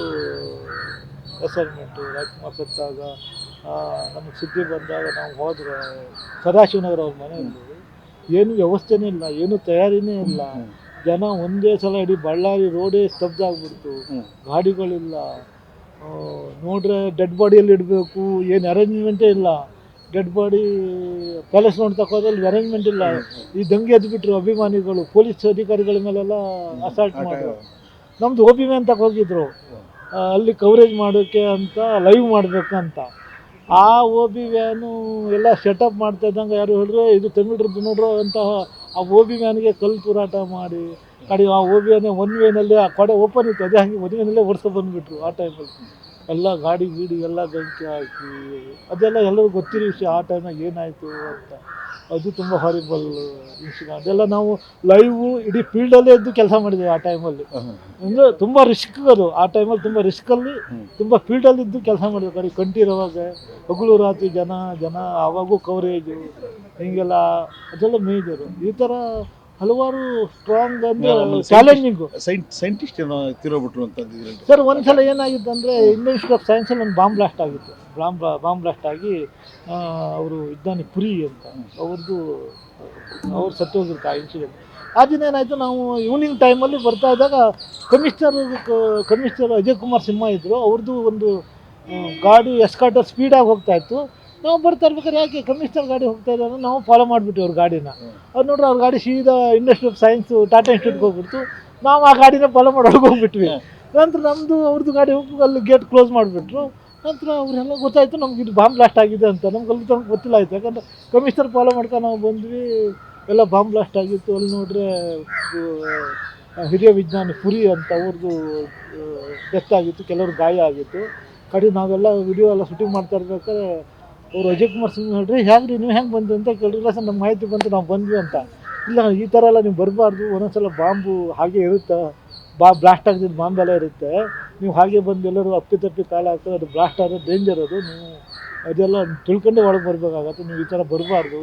ಅಸೈನ್ಮೆಂಟು. ರಾಜ್ಕುಮಾರ್ ಸತ್ತಾಗ ನಮಗೆ ಸುದ್ದಿ ಬಂದಾಗ ನಾವು ಹೋದರೆ, ಸದಾಶಿವನಗರ ಅವ್ರ ಮನೆ ಇದ್ದೀವಿ, ಏನು ವ್ಯವಸ್ಥೆನೇ ಇಲ್ಲ, ಏನು ತಯಾರಿನೇ ಇಲ್ಲ. ಜನ ಒಂದೇ ಸಲ ಇಡೀ ಬಳ್ಳಾರಿ ರೋಡೇ ಸ್ತಬ್ಧ ಆಗಿಬಿಡ್ತು. ಗಾಡಿಗಳಿಲ್ಲ, ನೋಡ್ರೆ ಡೆಡ್ ಬಾಡಿಯಲ್ಲಿ ಇಡಬೇಕು, ಏನು ಅರೇಂಜ್ಮೆಂಟೇ ಇಲ್ಲ. ಡೆಡ್ ಬಾಡಿ ಪ್ಯಾಲೇಸ್ ನೋಡಿ ತಗೋದ್ರಲ್ಲಿ ಅರೇಂಜ್ಮೆಂಟ್ ಇಲ್ಲ. ಈ ದಂಗೆ ಎದ್ದುಬಿಟ್ರು ಅಭಿಮಾನಿಗಳು, ಪೊಲೀಸ್ ಅಧಿಕಾರಿಗಳ ಮೇಲೆಲ್ಲ ಅಸಾಲ್ಟ್ ಮಾಡಿದ್ರು. ನಮ್ಮದು OB ವ್ಯಾನ್ ತಗೋ ಹೋಗಿದ್ರು ಅಲ್ಲಿ ಕವರೇಜ್ ಮಾಡೋಕ್ಕೆ ಅಂತ, ಲೈವ್ ಮಾಡಬೇಕಂತ. ಆ OB ವ್ಯಾನು ಎಲ್ಲ ಸೆಟಪ್ ಮಾಡ್ತಾ ಇದ್ದಂಗೆ ಯಾರು ಹೇಳಿದ್ರು, ಇದು ತಮಿಳ್ರದ್ದು ನೋಡ್ರು ಅಂತ ಆ OB ವ್ಯಾನ್ಗೆ ಕಲ್ಲು ತೂರಾಟ ಮಾಡಿ, ಕಡೆ ಆ OB ವ್ಯಾನೇ ಒನ್ ವೇನಲ್ಲಿ ಆ ಕಡೆ ಓಪನ್ ಇತ್ತು, ಅದೇ ಹಾಗೆ ಒನ್ ವೇನಲ್ಲೇ ಓಡಿಸ್ಕೊ ಬಂದುಬಿಟ್ರು ಆ ಟೈಮಲ್ಲಿ. ಎಲ್ಲ ಗಾಡಿ ಗೀಡಿ ಎಲ್ಲ ಬೆಂಕಿ ಹಾಕಿ ಅದೆಲ್ಲ ಎಲ್ಲರಿಗೂ ಗೊತ್ತಿರೋ ವಿಷಯ. ಆ ಟೈಮಾಗ ಏನಾಯಿತು ಅಂತ ಅದು ತುಂಬ ಹಾರಿಬಲ್ ಇನ್ಸಿಡೆಂಟ್. ಅದೆಲ್ಲ ನಾವು ಲೈವು ಇಡೀ ಫೀಲ್ಡಲ್ಲೇ ಇದ್ದು ಕೆಲಸ ಮಾಡಿದ್ದೀವಿ ಆ ಟೈಮಲ್ಲಿ. ಅಂದರೆ ತುಂಬ ರಿಸ್ಕ್ ಅದು. ಆ ಟೈಮಲ್ಲಿ ತುಂಬ ರಿಸ್ಕಲ್ಲಿ ತುಂಬ ಫೀಲ್ಡಲ್ಲಿ ಇದ್ದು ಕೆಲಸ ಮಾಡಿದ್ವಿ. ಕಡೆ ಕಂಠೀರವಾಗ ಹಗಲು ರಾತ್ರಿ ಜನ ಆವಾಗೂ ಕವರೇಜು ಹೀಗೆಲ್ಲ ಅದೆಲ್ಲ ಮೇಜರು. ಈ ಥರ ಹಲವಾರು ಸ್ಟ್ರಾಂಗ್ ಅಂದರೆ ಚಾಲೆಂಜಿಂಗು. ಸೈಂಟಿಸ್ಟ್ ಏನೋ ತಿರೋಬಿಟ್ರು ಅಂತಂದಿದ್ರು ಸರ್. ಒಂದ್ಸಲ ಏನಾಗಿತ್ತು ಅಂದರೆ ಇಂಡಿಯನ್ ಇನ್ಸ್ಟಿಟ್ಯೂಟ್ ಆಫ್ ಸೈನ್ಸಲ್ಲಿ ಒಂದು ಬಾಂಬ್ ಬ್ಲಾಸ್ಟ್ ಆಗಿತ್ತು. ಬಾಂಬ್ ಬ್ಲಾಸ್ಟ್ ಆಗಿ ಅವರು ವಿಜ್ಞಾನಿ ಪುರಿ ಅಂತ ಅವ್ರು ಸತ್ತೋಗಿರ್ತಾರೆ ಆ ಇನ್ಸಿಡೆಂಟ್. ಆ ದಿನ ಏನಾಯಿತು, ನಾವು ಈವ್ನಿಂಗ್ ಟೈಮಲ್ಲಿ ಬರ್ತಾ ಇದ್ದಾಗ ಕಮಿಷನರ್ ಅಜಯ್ ಕುಮಾರ್ ಸಿಂಹ ಇದ್ದರು. ಅವ್ರದ್ದು ಒಂದು ಗಾಡಿ ಎಸ್ಕಾರ್ಟರ್ ಸ್ಪೀಡಾಗಿ ಹೋಗ್ತಾಯಿತ್ತು. ನಾವು ಬರ್ತಾ ಇರ್ಬೇಕಾದ್ರೆ ಯಾಕೆ ಕಮಿಷನರ್ ಗಾಡಿ ಹೋಗ್ತಾ ಇದ್ದಾರೆ, ನಾವು ಫಾಲೋ ಮಾಡಿಬಿಟ್ಟು ಅವ್ರ ಗಾಡಿನ. ಅವ್ರು ನೋಡ್ರಿ ಅವ್ರ ಗಾಡಿ ಸೀದಾ ಇಂಡಸ್ಟ್ರಿ ಆಫ್ ಸೈನ್ಸ್ ಟಾಟಾ ಇನ್ಸ್ಟಿಟ್ಯೂಟ್ಗೆ ಹೋಗ್ಬಿಡ್ತು. ನಾವು ಆ ಗಾಡಿನ ಫಾಲೋ ಮಾಡೋಕೆ ಹೋಗ್ಬಿಟ್ವಿ. ನಂತರ ನಮ್ಮದು ಅವ್ರದ್ದು ಗಾಡಿ ಹೋಗಿ ಅಲ್ಲಿ ಗೇಟ್ ಕ್ಲೋಸ್ ಮಾಡಿಬಿಟ್ರು. ನಂತರ ಅವರೆಲ್ಲ ಗೊತ್ತಾಯಿತು ನಮ್ಗೆ ಇದು ಬಾಂಬ್ ಬ್ಲಾಸ್ಟ್ ಆಗಿದೆ ಅಂತ. ನಮ್ಗೆ ಅಲ್ಲಿ ತನಕ ಗೊತ್ತಿಲ್ಲ ಆಯಿತು. ಯಾಕಂದರೆ ಕಮಿಷನರ್ ಫಾಲೋ ಮಾಡ್ಕೊಂಡು ನಾವು ಬಂದ್ವಿ. ಎಲ್ಲ ಬಾಂಬ್ ಬ್ಲಾಸ್ಟ್ ಆಗಿತ್ತು. ಅಲ್ಲಿ ನೋಡ್ರೆ ಹಿರಿಯ ವಿಜ್ಞಾನಿ ಪುರಿ ಅಂತ ಅವ್ರದ್ದು ಡೆತ್ ಆಗಿತ್ತು, ಕೆಲವ್ರು ಗಾಯ ಆಗಿತ್ತು. ಕಡೆ ನಾವೆಲ್ಲ ವಿಡಿಯೋ ಎಲ್ಲ ಶೂಟಿಂಗ್ ಮಾಡ್ತಾ ಇರ್ಬೇಕಾದ್ರೆ ಅವರು ಅಜಯ್ ಕುಮಾರ್ ಸಿಂಗ್ ಹೇಳ್ರಿ, ಹೇಗೆ ನೀವು ಹೆಂಗೆ ಬಂದು ಅಂತ ಕೇಳಿಲ್ಲ. ಸರ್ ನಮ್ಮ ಮಾಹಿತಿ ಬಂತು ನಾವು ಬಂದ್ವಿ ಅಂತ. ಇಲ್ಲ ಈ ಥರ ಎಲ್ಲ ನೀವು ಬರಬಾರ್ದು, ಒಂದೊಂದ್ಸಲ ಬಾಂಬು ಹಾಗೆ ಇರುತ್ತೆ, ಬ್ಲಾಸ್ಟ್ ಆಗಿದ್ದು ಬಾಂಬೆಲ್ಲ ಇರುತ್ತೆ, ನೀವು ಹಾಗೆ ಬಂದು ಎಲ್ಲರೂ ಅಪ್ಪಿ ಕಾಲ ಹಾಕ್ತಾರೆ, ಅದು ಬ್ಲಾಸ್ಟ್ ಆಗೋದು ಡೇಂಜರ್. ಅದು ನೀವು ಅದೆಲ್ಲ ತಿಳ್ಕೊಂಡೇ ಒಳಗೆ ಬರಬೇಕಾಗತ್ತೆ. ನೀವು ಈ ಥರ ಬರಬಾರ್ದು.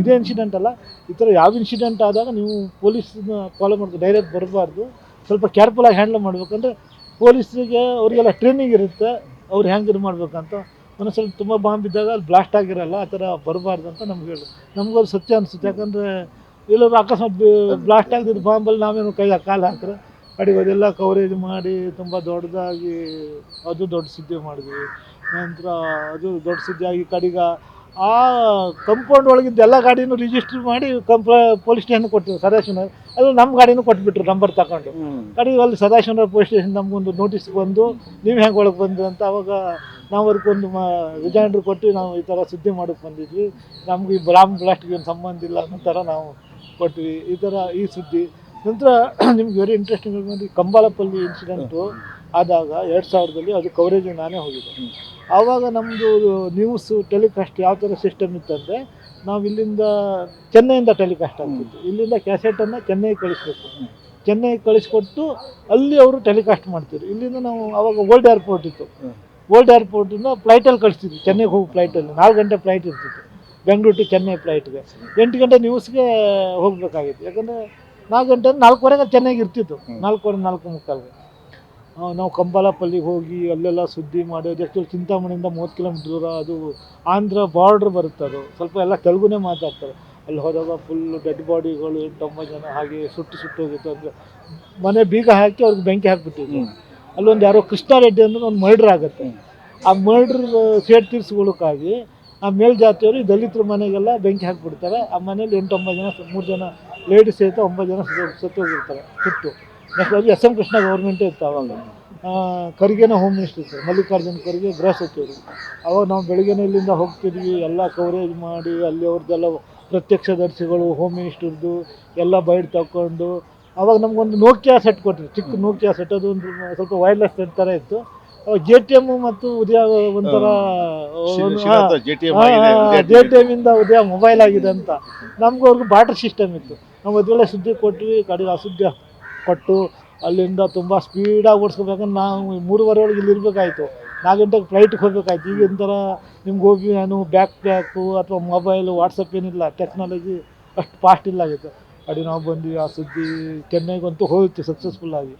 ಇದೇ ಇನ್ಸಿಡೆಂಟ್ ಅಲ್ಲ, ಈ ಥರ ಯಾವ ಇನ್ಸಿಡೆಂಟ್ ಆದಾಗ ನೀವು ಪೊಲೀಸನ್ನ ಫಾಲೋ ಮಾಡ್ಕೊಂಡು ಡೈರೆಕ್ಟ್ ಬರಬಾರ್ದು. ಸ್ವಲ್ಪ ಕೇರ್ಫುಲ್ಲಾಗಿ ಹ್ಯಾಂಡಲ್ ಮಾಡ್ಬೇಕಂದ್ರೆ ಪೊಲೀಸರಿಗೆ ಅವರಿಗೆಲ್ಲ ಟ್ರೈನಿಂಗ್ ಇರುತ್ತೆ, ಅವ್ರು ಹೆಂಗೆ ಇದು ಮಾಡ್ಬೇಕಂತ. ಒಂದೊಂದ್ಸಲ ತುಂಬ ಬಾಂಬ್ ಇದ್ದಾಗ ಅಲ್ಲಿ ಬ್ಲಾಸ್ಟ್ ಆಗಿರಲ್ಲ, ಆ ಥರ ಬರಬಾರ್ದು ಅಂತ ನಮ್ಗೆ ಹೇಳಿ. ನಮಗದು ಸತ್ಯ ಅನಿಸುತ್ತೆ. ಯಾಕಂದರೆ ಎಲ್ಲರೂ ಅಕಸ್ಮಾತ್ ಬ್ಲಾಸ್ಟ್ ಆಗಿದ್ದು ಬಾಂಬಲ್ಲಿ ನಾವೇನು ಕಾಲು ಹಾಕಿದ್ರೆ ಅಡಿಗೆ ಅದೆಲ್ಲ ಕವರೇಜ್ ಮಾಡಿ ತುಂಬ ದೊಡ್ಡದಾಗಿ ಅದು ದೊಡ್ಡ ಸುದ್ದಿ ಮಾಡಿದ್ವಿ. ನಂತರ ಅದು ದೊಡ್ಡ ಸುದ್ದಿ ಆಗಿ ಕಡೆಗ ಆ ಕಂಪೌಂಡ್ ಒಳಗಿದ್ದ ಎಲ್ಲ ಗಾಡಿನೂ ರಿಜಿಸ್ಟ್ರ್ ಮಾಡಿ ಪೊಲೀಸ್ ಸ್ಟೇಷನ್ ಕೊಟ್ಟಿದ್ರು ಸದಾಶಿವನಗರ. ಅದು ನಮ್ಮ ಗಾಡಿನೂ ಕೊಟ್ಬಿಟ್ರು ನಂಬರ್ ತಗೊಂಡು. ಕಡೆಗೆ ಅಲ್ಲಿ ಸದಾಶಿವನಗರ ಪೊಲೀಸ್ ಸ್ಟೇಷನ್ ನಮಗೊಂದು ನೋಟಿಸ್ ಬಂದು ನೀವು ಹೆಂಗೆ ಒಳಗೆ ಬಂದು ಅಂತ. ಅವಾಗ ನಾವು ಅದಕ್ಕೊಂದು ರಿಜೈಂಡ್ರ್ ಕೊಟ್ಟು ನಾವು ಈ ಥರ ಸುದ್ದಿ ಮಾಡೋಕ್ಕೆ ಬಂದಿದ್ವಿ, ನಮ್ಗೆ ಈ ಬಾಂಬ್ ಬ್ಲಾಸ್ಟ್ಗೆ ಏನು ಸಂಬಂಧ ಇಲ್ಲ ಅನ್ನೋ ಥರ ನಾವು ಕೊಟ್ವಿ. ಈ ಥರ ಈ ಸುದ್ದಿ. ನಂತರ ನಿಮ್ಗೆ ವೆರಿ ಇಂಟ್ರೆಸ್ಟಿಂಗ್ ಬಂದು ಕಂಬಾಲಪಲ್ಲಿ ಇನ್ಸಿಡೆಂಟು ಆದಾಗ 2000ರಲ್ಲಿ ಅದು ಕವರೇಜಿಗೆ ನಾನೇ ಹೋಗಿದ್ದೆ. ಆವಾಗ ನಮ್ಮದು ನ್ಯೂಸು ಟೆಲಿಕಾಸ್ಟ್ ಯಾವ ಥರ ಸಿಸ್ಟಮ್ ಇತ್ತಂದರೆ, ನಾವು ಇಲ್ಲಿಂದ ಚೆನ್ನೈಯಿಂದ ಟೆಲಿಕಾಸ್ಟ್ ಆಗ್ತಿತ್ತು. ಇಲ್ಲಿಂದ ಕ್ಯಾಸೆಟನ್ನು ಚೆನ್ನೈಗೆ ಕಳಿಸ್ಬೇಕು. ಚೆನ್ನೈಗೆ ಕಳಿಸ್ಕೊಟ್ಟು ಅಲ್ಲಿ ಅವರು ಟೆಲಿಕಾಸ್ಟ್ ಮಾಡ್ತಿದ್ರು. ಇಲ್ಲಿಂದ ನಾವು ಆವಾಗ ಓಲ್ಡ್ ಏರ್ಪೋರ್ಟ್ ಇತ್ತು, ಓಲ್ಡ್ ಏರ್ಪೋರ್ಟಿಂದ ಫ್ಲೈಟಲ್ಲಿ ಕಳಿಸ್ತಿದ್ವಿ. ಚೆನ್ನೈಗೆ ಹೋಗಿ ಫ್ಲೈಟಲ್ಲಿ 4 ಗಂಟೆ ಫ್ಲೈಟ್ ಇರ್ತಿತ್ತು, ಬೆಂಗಳೂರು ಟು ಚೆನ್ನೈ ಫ್ಲೈಟ್ಗೆ. 8 ಗಂಟೆ ನ್ಯೂಸ್ಗೆ ಹೋಗಬೇಕಾಗಿತ್ತು. ಯಾಕಂದರೆ 4 ಗಂಟೆ 4:15 ಚೆನ್ನೈಗೆ ಇರ್ತಿತ್ತು, 4:45ಗೆ. ನಾವು ಕಂಬಾಲಪಲ್ಲಿಗೆ ಹೋಗಿ ಅಲ್ಲೆಲ್ಲ ಸುದ್ದಿ ಮಾಡೋದು. ಆ್ಯಕ್ಚುಲಿ ಚಿಂತಾಮಣಿಯಿಂದ 30 ಕಿಲೋಮೀಟ್ರ್ ದೂರ, ಅದು ಆಂಧ್ರ ಬಾರ್ಡ್ರ್ ಬರುತ್ತೆ. ಅದು ಸ್ವಲ್ಪ ಎಲ್ಲ ತೆಲುಗುನೇ ಮಾತಾಡ್ತಾರೆ. ಅಲ್ಲಿ ಹೋದಾಗ ಫುಲ್ಲು ಡೆಡ್ ಬಾಡಿಗಳು 8-9 ಜನ ಹಾಗೆ ಸುಟ್ಟೋಗಿತ್ತು. ಅಂದರೆ ಮನೆ ಬೀಗ ಹಾಕಿ ಅವ್ರಿಗೆ ಬೆಂಕಿ ಹಾಕಿಬಿಟ್ಟಿದ್ರು. ಅಲ್ಲೊಂದು ಯಾರೋ ಕೃಷ್ಣ ರೆಡ್ಡಿ ಅಂದ್ರೆ ಒಂದು ಮರ್ಡ್ರ್ ಆಗುತ್ತೆ. ಆ ಮರ್ಡ್ರ್ ಸೇಡ್ ತೀರಿಸ್ಕೊಳ್ಳೋಕ್ಕಾಗಿ ಆ ಮೇಲ್ಜಾತಿಯವರು ಈ ದಲಿತರ ಮನೆಗೆಲ್ಲ ಬೆಂಕಿ ಹಾಕಿಬಿಡ್ತಾರೆ. ಆ ಮನೇಲಿ 8-9 ಜನ, 3 ಜನ ಲೇಡೀಸ್ ಸಹಿತ 9 ಜನ ಸತ್ತೋಗಿರ್ತಾರೆ ಸುಟ್ಟು. ನೆಕ್ಸ್ಟ್ ಅದು SM ಕೃಷ್ಣ ಗೌರ್ಮೆಂಟೇ ಇತ್ತು ಆವಾಗ. ಖರ್ಗೆನ ಹೋಮ್ ಮಿನಿಸ್ಟರ್ ಇತ್ತು, ಮಲ್ಲಿಕಾರ್ಜುನ್ ಖರ್ಗೆ ಗೃಹ ಸಚಿವರು. ಅವಾಗ ನಾವು ಬೆಳಗ್ಗೆನೇ ಇಲ್ಲಿಂದ ಹೋಗ್ತಿದ್ವಿ, ಎಲ್ಲ ಕವರೇಜ್ ಮಾಡಿ ಅಲ್ಲಿ ಅವ್ರದ್ದೆಲ್ಲ ಪ್ರತ್ಯಕ್ಷದರ್ಶಿಗಳು, ಹೋಮ್ ಮಿನಿಸ್ಟರ್ದು ಎಲ್ಲ ಬೈಟ್ ತಗೊಂಡು. ಆವಾಗ ನಮಗೊಂದು ನೋಕಿಯಾ ಸೆಟ್ ಕೊಟ್ಟರು, ಚಿಕ್ಕ ನೋಕಿಯಾ ಸೆಟ್. ಅದು ಒಂದು ಸ್ವಲ್ಪ ವೈರ್ಲೆಸ್ ಸೆಟ್ ಥರ ಇತ್ತು. JTM ಮತ್ತು ಉದಯ ಒಂಥರ JTM ಇಂದ ಉದಯ ಮೊಬೈಲ್ ಆಗಿದೆ ಅಂತ. ನಮಗೂ ಅವ್ರಿಗೆ ಬಾಟರ್ ಸಿಸ್ಟಮ್ ಇತ್ತು. ನಾವು ಅದೆಲ್ಲ ಸುದ್ದಿ ಕೊಟ್ವಿ. ಕಡೆಗೆ ಆ ಸುದ್ದಿ ಕೊಟ್ಟು ಅಲ್ಲಿಂದ ತುಂಬ ಸ್ಪೀಡಾಗಿ ಓಡಿಸ್ಕೋಬೇಕಂದ್ರೆ ನಾವು 3:30 ಒಳಗೆ ಇಲ್ಲಿ ಇರಬೇಕಾಯ್ತು. 4 ಗಂಟೆಗೆ ಫ್ಲೈಟಿಗೆ ಹೋಗಬೇಕಾಯ್ತು. ಈಗಿನ ಥರ ನಿಮ್ಗೆ ಹೋಗಿ ನಾನು ಬ್ಯಾಕು ಅಥವಾ ಮೊಬೈಲು ವಾಟ್ಸಪ್ ಏನಿಲ್ಲ, ಟೆಕ್ನಾಲಜಿ ಅಷ್ಟು ಫಾಸ್ಟ್ ಇಲ್ಲ ಆಗಿತ್ತು. ಅಡಿ ನಾವು ಬಂದ್ವಿ. ಆ ಸುದ್ದಿ ಚೆನ್ನೈಗಂತೂ ಹೋಯ್ತು ಸಕ್ಸಸ್ಫುಲ್ಲಾಗಿ.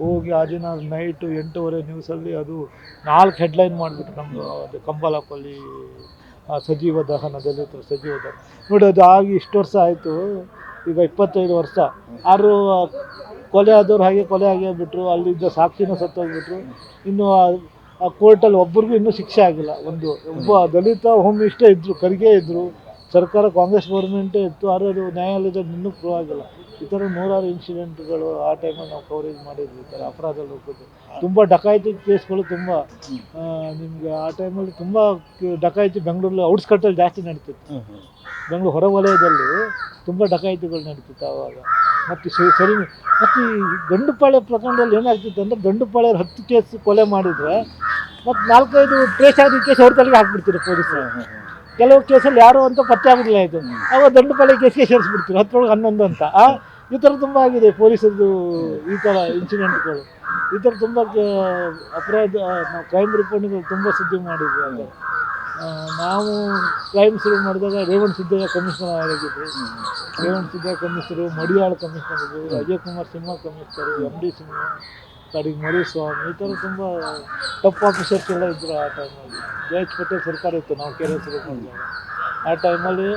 ಹೋಗಿ ಆ ದಿನ ನೈಟು 8:30 ನ್ಯೂಸಲ್ಲಿ ಅದು 4 ಹೆಡ್ಲೈನ್ ಮಾಡಿಬಿಟ್ಟು ನಮ್ಮದು ಅದು ಕಂಬಾಲಪಲ್ಲಿ ಸಜೀವ ದಹನ, ದಲಿತರು ಸಜೀವ ದಹನ. ನೋಡಿ ಅದು ಆಗಿ ಇಷ್ಟು ವರ್ಷ ಆಯಿತು, ಈಗ 25 ವರ್ಷ. ಆರು ಕೊಲೆ ಆದವ್ರು ಹಾಗೆ ಕೊಲೆ ಆಗೇ ಬಿಟ್ಟರು, ಅಲ್ಲಿದ್ದ ಸಾಕ್ಷಿನೂ ಸತ್ತೋಗ್ಬಿಟ್ರು. ಇನ್ನು ಆ ಕೋರ್ಟಲ್ಲಿ ಒಬ್ರಿಗೂ ಇನ್ನೂ ಶಿಕ್ಷೆ ಆಗಿಲ್ಲ. ಒಬ್ಬ ದಲಿತ ಹೋಮ್ ಮಿನಿಸ್ಟರ್ ಇದ್ದರು, ಖರ್ಗೆ ಇದ್ದರು, ಸರ್ಕಾರ ಕಾಂಗ್ರೆಸ್ ಗೌರ್ಮೆಂಟೇ ಇತ್ತು, ಆದರೆ ಅದು ನ್ಯಾಯಾಲಯದಲ್ಲಿ ಇನ್ನೂ ಪ್ರೂವ್ ಆಗಿಲ್ಲ. ಈ ಥರ 100 ಇನ್ಸಿಡೆಂಟ್ಗಳು ಆ ಟೈಮಲ್ಲಿ ನಾವು ಕವರೇಜ್ ಮಾಡಿದ್ವಿ. ಈ ಥರ ಅಪರಾಧ ಲೋಕದ್ದು ತುಂಬ ಡಕಾಯಿತಿ ಕೇಸ್ಗಳು ತುಂಬ. ನಿಮಗೆ ಆ ಟೈಮಲ್ಲಿ ತುಂಬ ಡಕಾಯಿತಿ ಬೆಂಗಳೂರಲ್ಲಿ ಔಟ್ಸ್ಕಟ್ಟಲ್ಲಿ ಜಾಸ್ತಿ ನಡೀತಿತ್ತು. ಬೆಂಗಳೂರು ಹೊರವಲಯದಲ್ಲಿ ತುಂಬ ಡಕಾಯಿತಿಗಳು ನಡೀತಿತ್ತು ಆವಾಗ. ಮತ್ತು ಮತ್ತು ಈ ಗಂಡುಪಾಳ್ಯ ಪ್ರಕರಣದಲ್ಲಿ ಏನಾಗ್ತಿತ್ತು ಅಂದರೆ, ಗಂಡುಪಾಳ್ಯರು 10 ಕೇಸ್ ಕೊಲೆ ಮಾಡಿದರೆ ಮತ್ತು 4-5 ಟ್ರೇಸ್ ಆದ ಕೇಸ್ ಅವ್ರ ತಲೆಗೆ ಹಾಕ್ಬಿಡ್ತೀರಿ ಪೊಲೀಸರು. ಕೆಲವು ಕೇಸಲ್ಲಿ ಯಾರು ಅಂತ ಪತ್ತೆ ಆಗೋದಿಲ್ಲ ಇದು, ಅವಾಗ ದಂಡಪಾಲೆ ಕೇಸ್ಗೆ ಸೇರಿಸ್ಬಿಡ್ತೀವಿ 10-11 ಅಂತ. ಈ ಥರ ತುಂಬ ಆಗಿದೆ ಪೊಲೀಸರದ್ದು ಈ ಥರ ಇನ್ಸಿಡೆಂಟ್ಗಳು. ಈ ಥರ ತುಂಬ ಅಪರಾಧ ನಾವು ಕ್ರೈಮ್ ರಿಪೋರ್ಟ್ಗಳು ತುಂಬ ಸುದ್ದಿ ಮಾಡಿದ್ವಿ. ಅದು ನಾವು ಕ್ರೈಮ್ ಶುರು ಮಾಡಿದಾಗ ರೇವಣ್ ಸಿದ್ದಯ್ಯ ಕಮಿಷನರ್ ಆಗಿದ್ದರು, ರೇವಣ್ ಸಿದ್ದಯ್ಯ ಕಮಿಷನರು, ಮಡಿಯಾಳ ಕಮಿಷನರು, ಅಜಯ್ ಕುಮಾರ್ ಸಿಂಹ ಕಮಿಷನರು, MD ಸಿಂಹ, ಕಡೆಗೆ ಮರಿಸ್ವಾಮಿ, ಈ ಥರ ತುಂಬ ಟಫ್ ಆಫೀಸರ್ಸ್ ಎಲ್ಲ ಇದ್ದರು ಆ ಟೈಮಲ್ಲಿ. ಜಯಚ್ ಪಟೇಲ್ ಸರ್ಕಾರ ಇತ್ತು ನಾವು ಕೆರೆ ಶುರು ಮಾಡಿದಾಗ. ಆ ಟೈಮಲ್ಲಿ